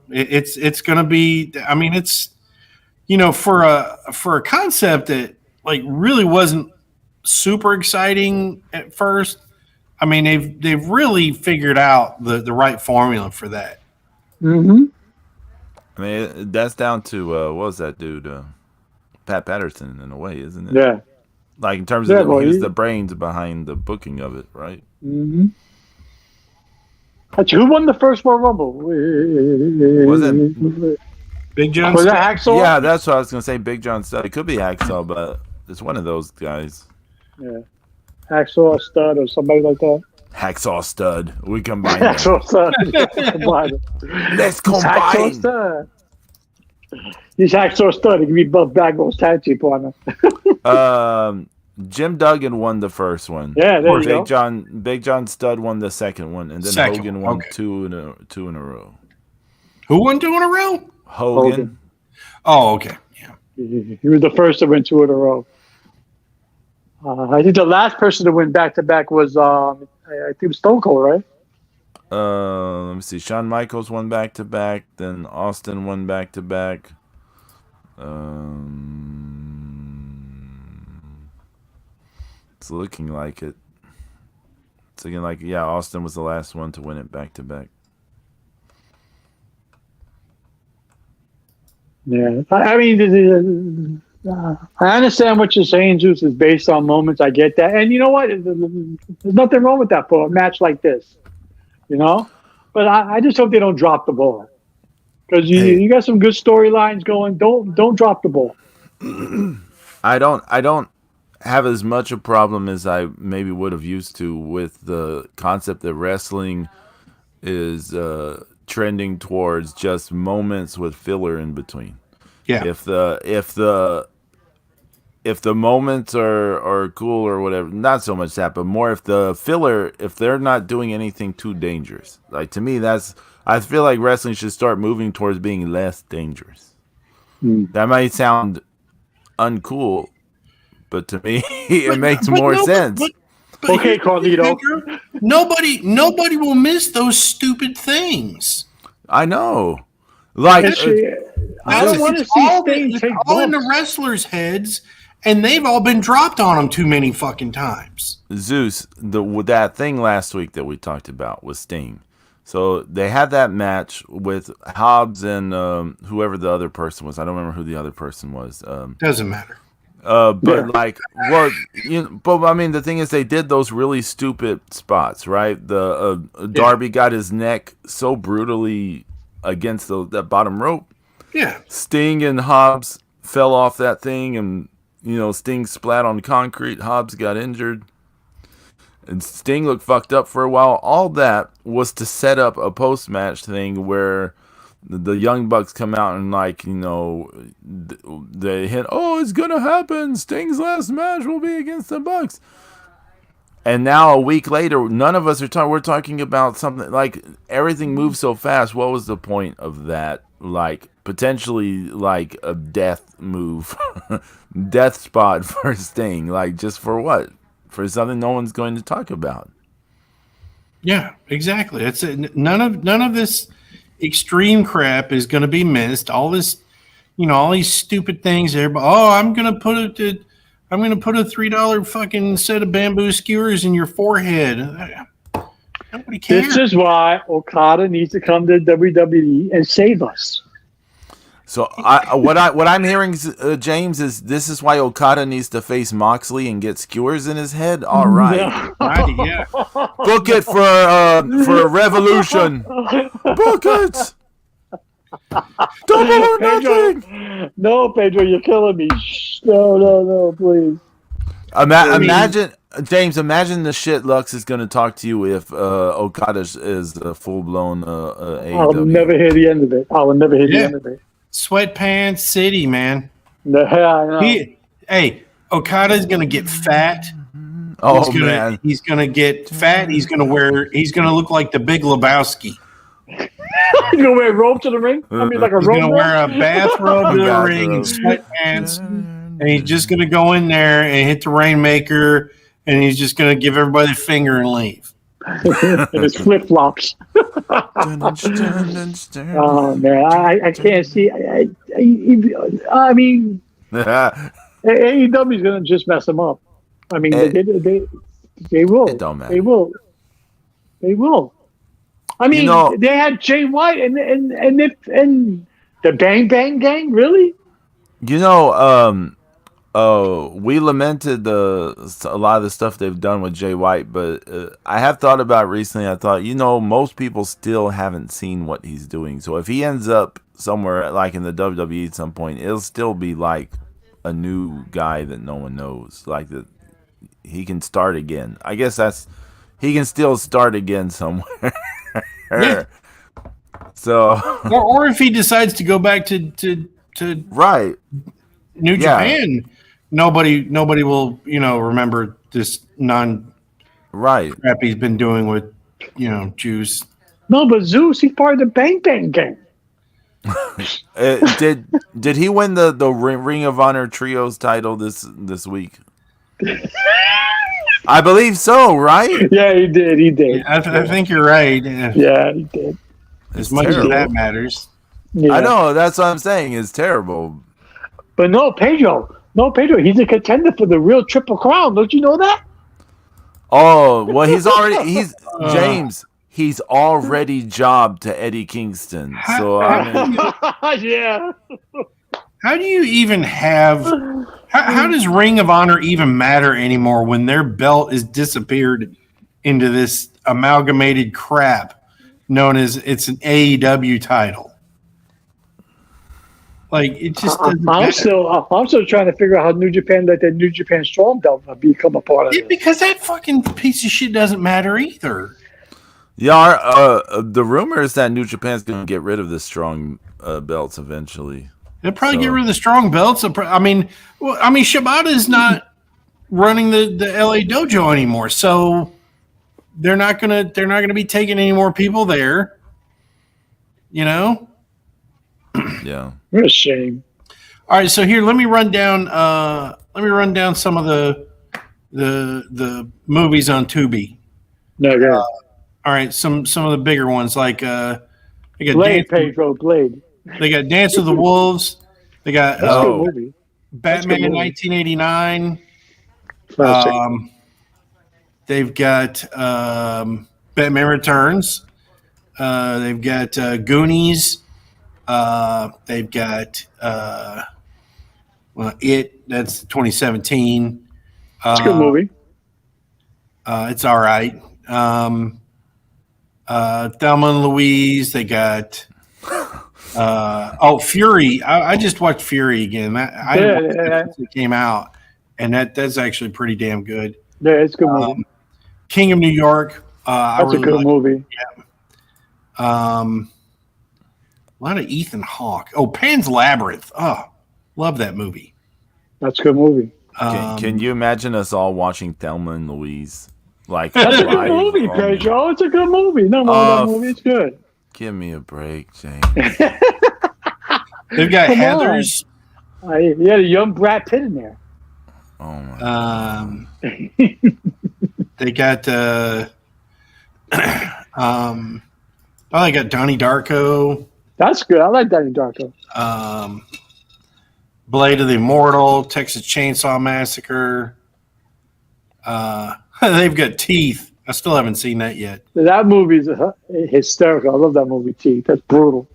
it's going to be. I mean, it's for a concept that like really wasn't super exciting at first. I mean, they've really figured out the right formula for that. Mm-hmm. I mean, that's down to what was that dude, Pat Patterson, in a way, isn't it? Yeah. Like in terms of he was the brains behind the booking of it, right? Mm-hmm. Actually, who won the first Royal Rumble? Was it Big John? Was that Hacksaw? Yeah, that's what I was gonna say. Big John Studd. It could be Hacksaw, but it's one of those guys. Yeah, Hacksaw Stud or somebody like that. Hacksaw Stud. We combine. Hacksaw Stud. Let's combine. Hacksaw Stud. He's Hacksaw Stud. He can be Buff Bagwell's tag team partner. Jim Duggan won the first one. Yeah, there you go. Big John Studd won the second one, and then Hogan won two in a row. Who won 2 in a row? Hogan. Oh, okay. Yeah. He was the first to win 2 in a row. I think the last person to win back-to-back was, I think it was Stone Cold, right? Let me see. Shawn Michaels won back-to-back. Then Austin won back-to-back. It's looking like it. It's looking like, Austin was the last one to win it back-to-back. Yeah. I mean, I understand what you're saying, Zeus, is based on moments. I get that. And you know what? There's nothing wrong with that for a match like this. But I just hope they don't drop the ball. Because you got some good storylines going. Don't drop the ball. I don't have as much a problem as I maybe would have used to with the concept that wrestling is trending towards just moments with filler in between. Yeah. If the moments are cool or whatever, not so much that, but more if the filler, if they're not doing anything too dangerous. Like, to me, I feel like wrestling should start moving towards being less dangerous. That might sound uncool, but to me, it makes more sense. Okay, Carlito. Nobody will miss those stupid things. I know. Like, I don't want to see Sting take all in the wrestlers' heads, and they've all been dropped on them too many fucking times. Zeus, that thing last week that we talked about was Sting. So they had that match with Hobbs and whoever the other person was. I don't remember who the other person was. Doesn't matter. But Yeah. like, well, but I mean, the thing is, they did those really stupid spots, right? The Yeah. Darby got his neck so brutally against that bottom rope. Yeah. Sting and Hobbs fell off that thing, and Sting splat on concrete. Hobbs got injured, and Sting looked fucked up for a while. All that was to set up a post-match thing where the Young Bucks come out and they hint, oh, it's gonna happen. Sting's last match will be against the Bucks. And now a week later, none of us are talking. We're talking about something like everything moves so fast. What was the point of that? Like potentially like a death move, death spot for Sting. Like just for what? For something no one's going to talk about. Yeah, exactly. It's none of this extreme crap is going to be missed. All this, all these stupid things. Everybody, I'm going to put a $3 fucking set of bamboo skewers in your forehead. Nobody cares. This is why Okada needs to come to WWE and save us. So what I'm hearing, James, is this is why Okada needs to face Moxley and get skewers in his head. All right, Right, yeah. book it for Revolution. Book it. Double or nothing. No, Pedro, you're killing me. Shh. No, please. Imagine, James. Imagine the shit Lux is going to talk to you if Okada is a full blown AEW. I'll never hear the end of it. I will never hear the end of it. Sweatpants City, man. No, I know. Okada's gonna get fat. Oh man, he's gonna get fat. He's gonna look like the Big Lebowski. He's gonna wear a robe to the ring. I mean, like a He's robe. gonna wear a bathrobe to the ring and sweatpants, and he's just gonna go in there and hit the Rainmaker, and he's just gonna give everybody the finger and leave. And his flip flops. Oh man, I can't see. I mean, AEW is gonna just mess them up. I mean, they will. It don't matter. They will. I mean, they had Jay White and the Bang Bang Gang. Really? We lamented a lot of the stuff they've done with Jay White, but I have thought about it recently. I thought, most people still haven't seen what he's doing. So if he ends up somewhere like in the WWE at some point, it'll still be like a new guy that no one knows. Like that, he can start again. I guess he can still start again somewhere. Yeah. So, or if he decides to go back to right. New Japan, nobody will remember this right crap he's been doing with Juice. No, but Zeus, he's part of the Bang Bang Gang. Did he win the Ring of Honor Trios title this week? I believe so, right? Yeah, he did. Yeah, I think you're right. Yeah, he did. As much as that matters. Yeah. I know, that's what I'm saying. It's terrible. But no, Pedro, he's a contender for the real Triple Crown. Don't you know that? Oh, well, James, he's already jobbed to Eddie Kingston. So, yeah. How do you even have... How does Ring of Honor even matter anymore when their belt is disappeared into this amalgamated crap known as it's an AEW title? Like, it just doesn't matter. I'm still trying to figure out how New Japan let that New Japan Strong belt become a part of it. Because that fucking piece of shit doesn't matter either. Yeah, the rumor is that New Japan's going to get rid of the Strong belts eventually. They'll probably get rid of the Strong belts. I mean, Shibata is not running the LA dojo anymore, so they're not gonna be taking any more people there. Yeah. What a shame. All right, so here let me run down some of the movies on Tubi. No, yeah. All right, some of the bigger ones like they got Blade, Pedro, Blade. They got Dance of the Wolves. They got That's a good movie. Batman in 1989. Classic. They've got Batman Returns. They've got Goonies. They've got That's 2017. It's a good movie. It's all right. Thelma and Louise. They got Fury. I just watched Fury again. I watched it since it came out, and that's actually pretty damn good. Yeah, it's a good movie. King of New York. That's a good movie. A lot of Ethan Hawke. Oh, Pan's Labyrinth. Oh, love that movie. That's a good movie. Can you imagine us all watching Thelma and Louise? Like That's a good movie, Pedro. It's a good movie. No more that movie. It's good. Give me a break, James. They've got Heathers. You had a young Brad Pitt in there. Oh my God. They got they got Donnie Darko. That's good. I like Donnie Darko. Blade of the Immortal, Texas Chainsaw Massacre. They've got Teeth. I still haven't seen that yet. That movie's hysterical. I love that movie, Teeth. That's brutal.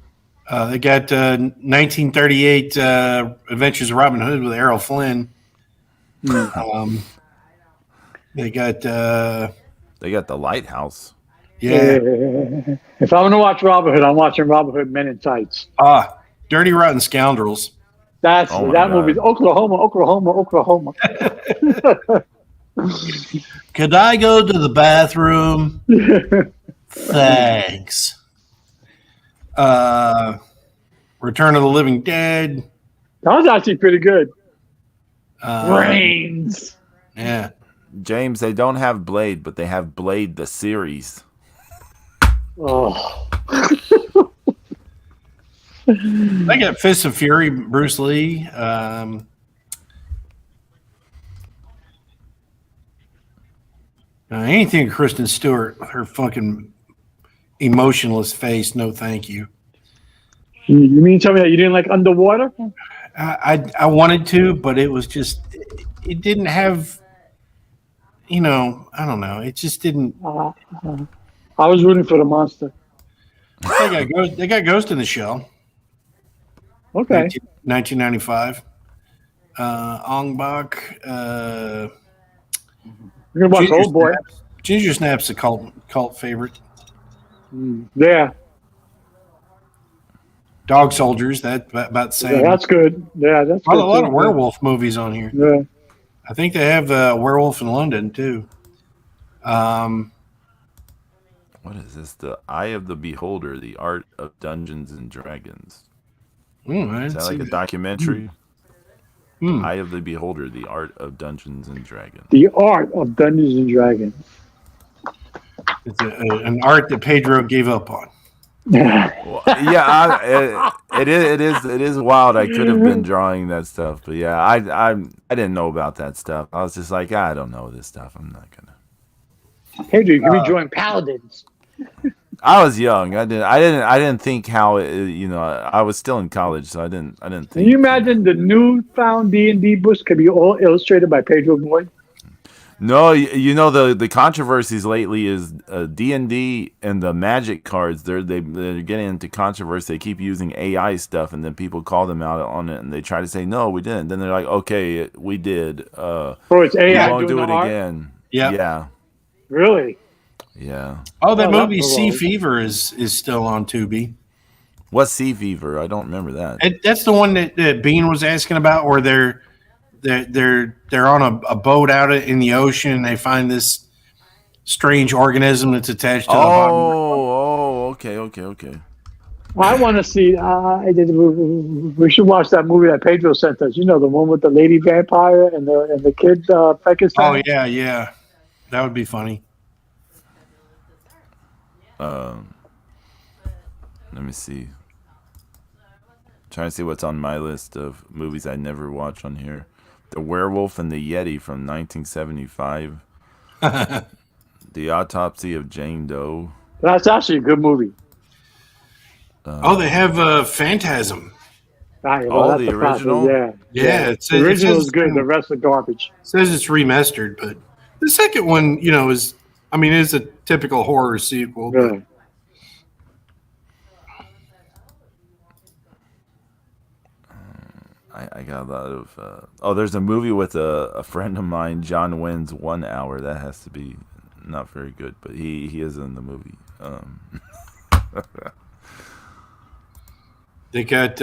They got 1938 Adventures of Robin Hood with Errol Flynn. They got The Lighthouse. Yeah. If I'm going to watch Robin Hood, I'm watching Robin Hood Men in Tights. Dirty Rotten Scoundrels. That movie's Oklahoma. Could I go to the bathroom? Thanks. Return of the Living Dead. That was actually pretty good. Brains. Yeah. James, they don't have Blade, but they have Blade the series. Oh. I got Fists of Fury, Bruce Lee. Anything Kristen Stewart with her fucking emotionless face, no thank you. You mean tell me that you didn't like Underwater? I wanted to, but it was just it didn't have, I don't know. It just didn't. I was rooting for the monster. They got Ghost in the Shell. Okay. 1995. Ong Bak. You're gonna watch Old Boy. Ginger Snap's a cult favorite. Yeah. Dog Soldiers. That's about the same. Yeah, that's good. Yeah, that's a good. lot of werewolf movies on here. Yeah. I think they have Werewolf in London too. What is this? The Eye of the Beholder: The Art of Dungeons and Dragons. Is that like a documentary? Eye of the Beholder: The Art of Dungeons and Dragons. The Art of Dungeons and Dragons. It's an art that Pedro gave up on. Well, yeah, it is wild. I could have been drawing that stuff, but yeah, I didn't know about that stuff. I was just like, I don't know this stuff. I'm not gonna. Pedro, you can be drawing paladins. I was young. I didn't think how it, I was still in college, so I didn't think. Can you imagine the newfound D&D books could be all illustrated by Pedro Boyd? No, the controversies lately is D&D and the Magic cards. They're getting into controversy. They keep using AI stuff, and then people call them out on it, and they try to say no, we didn't. Then they're like, okay, we did. It's AI. We won't do doing it art? again. Yeah. Really? Yeah. Oh, that movie Sea Fever is still on Tubi. What's Sea Fever? I don't remember that. That's the one that Bean was asking about, where they're on a boat out in the ocean, and they find this strange organism that's attached to the bottom. Okay. Well, I want to see. We should watch that movie that Pedro sent us. The one with the lady vampire and the kid Frankenstein. Oh yeah, that would be funny. Let me see. Trying to see what's on my list of movies I never watch on here. The Werewolf and the Yeti from 1975. The Autopsy of Jane Doe. That's actually a good movie. They have Phantasm. The original? Yeah. The original is good. The rest are garbage. It says it's remastered, but the second one, is a typical horror sequel. Yeah. I got a lot of. There's a movie with a friend of mine, John Wynn's 1 Hour. That has to be not very good, but he is in the movie. They got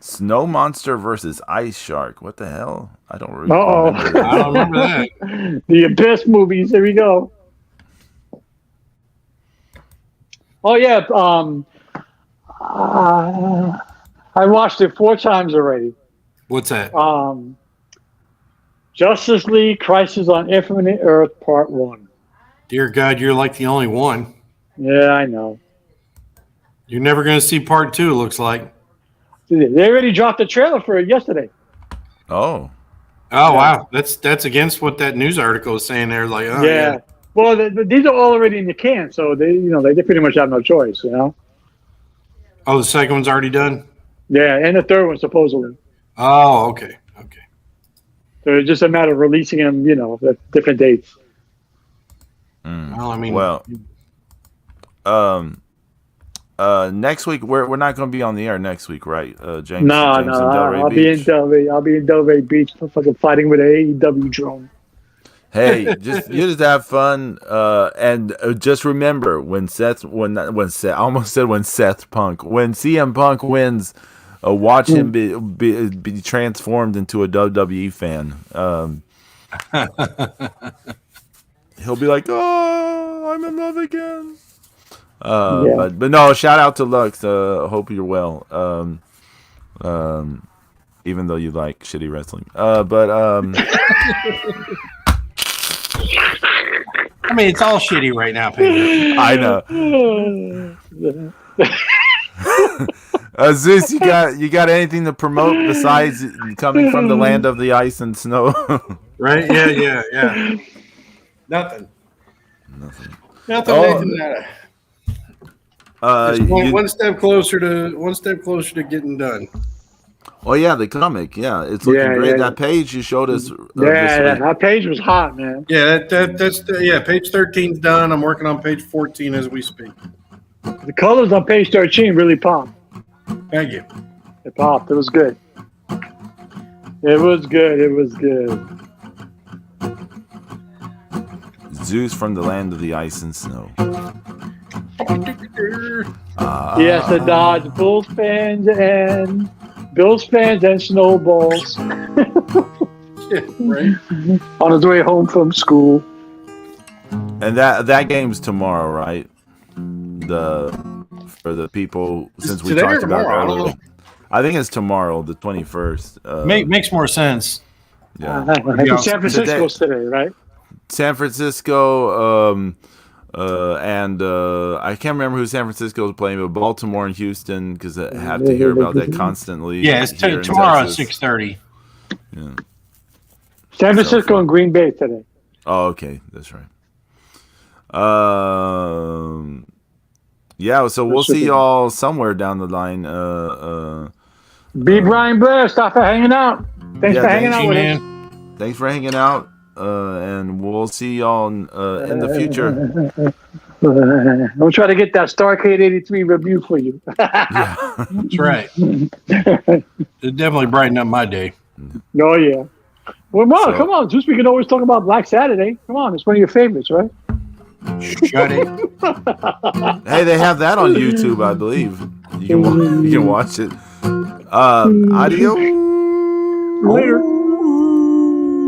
Snow Monster versus Ice Shark. What the hell? I don't really Uh-oh. remember that. I don't remember that. The Abyss movies. Here we go. Oh yeah. I watched it 4 times already. What's that? Justice League Crisis on Infinite Earth Part 1. Dear God, you're like the only one. Yeah, I know. You're never going to see part 2, it looks like. They already dropped the trailer for it yesterday. Oh. Oh, wow. That's against what that news article is saying there. Like, oh, yeah. Well, these are all already in the can, so they pretty much have no choice, Oh, the second one's already done? Yeah, and the third one supposedly. Oh, okay. Okay. So it's just a matter of releasing them, at different dates. Well, I mean, next week we're not going to be on the air next week, right? James. No, James and Delray I'll be in Beach. Delray. I'll be in Delray Beach, fucking fighting with an AEW drone. Hey, you just have fun, and just remember when Seth Punk, when CM Punk wins, watch him be transformed into a WWE fan. He'll be like, "Oh, I'm in love again." But no, shout out to Lux. Hope you're well. Even though you like shitty wrestling, I mean, it's all shitty right now, Pedro. I know. Zeus, you got anything to promote besides coming from the land of the ice and snow? Right? Yeah. Nothing. Oh. Just one step closer to getting done. Oh yeah, the comic. Yeah, it's looking great. That page you showed us. That page was hot, man. Yeah, that's page 13's done. I'm working on page 14 as we speak. The colors on page 13 really popped. Thank you. It popped. It was good. It was good. Zeus from the land of the ice and snow. Yes, the Dodge Bills fans and snowballs. Yeah, right. On his way home from school. And that game's tomorrow, right? For the people, since we talked about it earlier. I think it's tomorrow, the 21st. Makes more sense. Yeah. San Francisco's today, right? San Francisco, and I can't remember who San Francisco is playing, but Baltimore and Houston, because I have to hear about that constantly. Yeah, it's tomorrow at 6:30. Yeah. San Francisco and Green Bay today. Oh, okay, that's right. Yeah, so we'll see y'all somewhere down the line. B. Brian Blair, stop for hanging out. Thanks for hanging out with us. Thanks for hanging out, and we'll see y'all in the future. I'll try to get that Starcade 83 review for you. Yeah. That's right. It definitely brightened up my day. Oh, yeah. Well, Mark, come on. Just we can always talk about Black Saturday. Come on. It's one of your favorites, right? Shut it. Hey, they have that on YouTube, I believe. You can watch it. Adios. Later.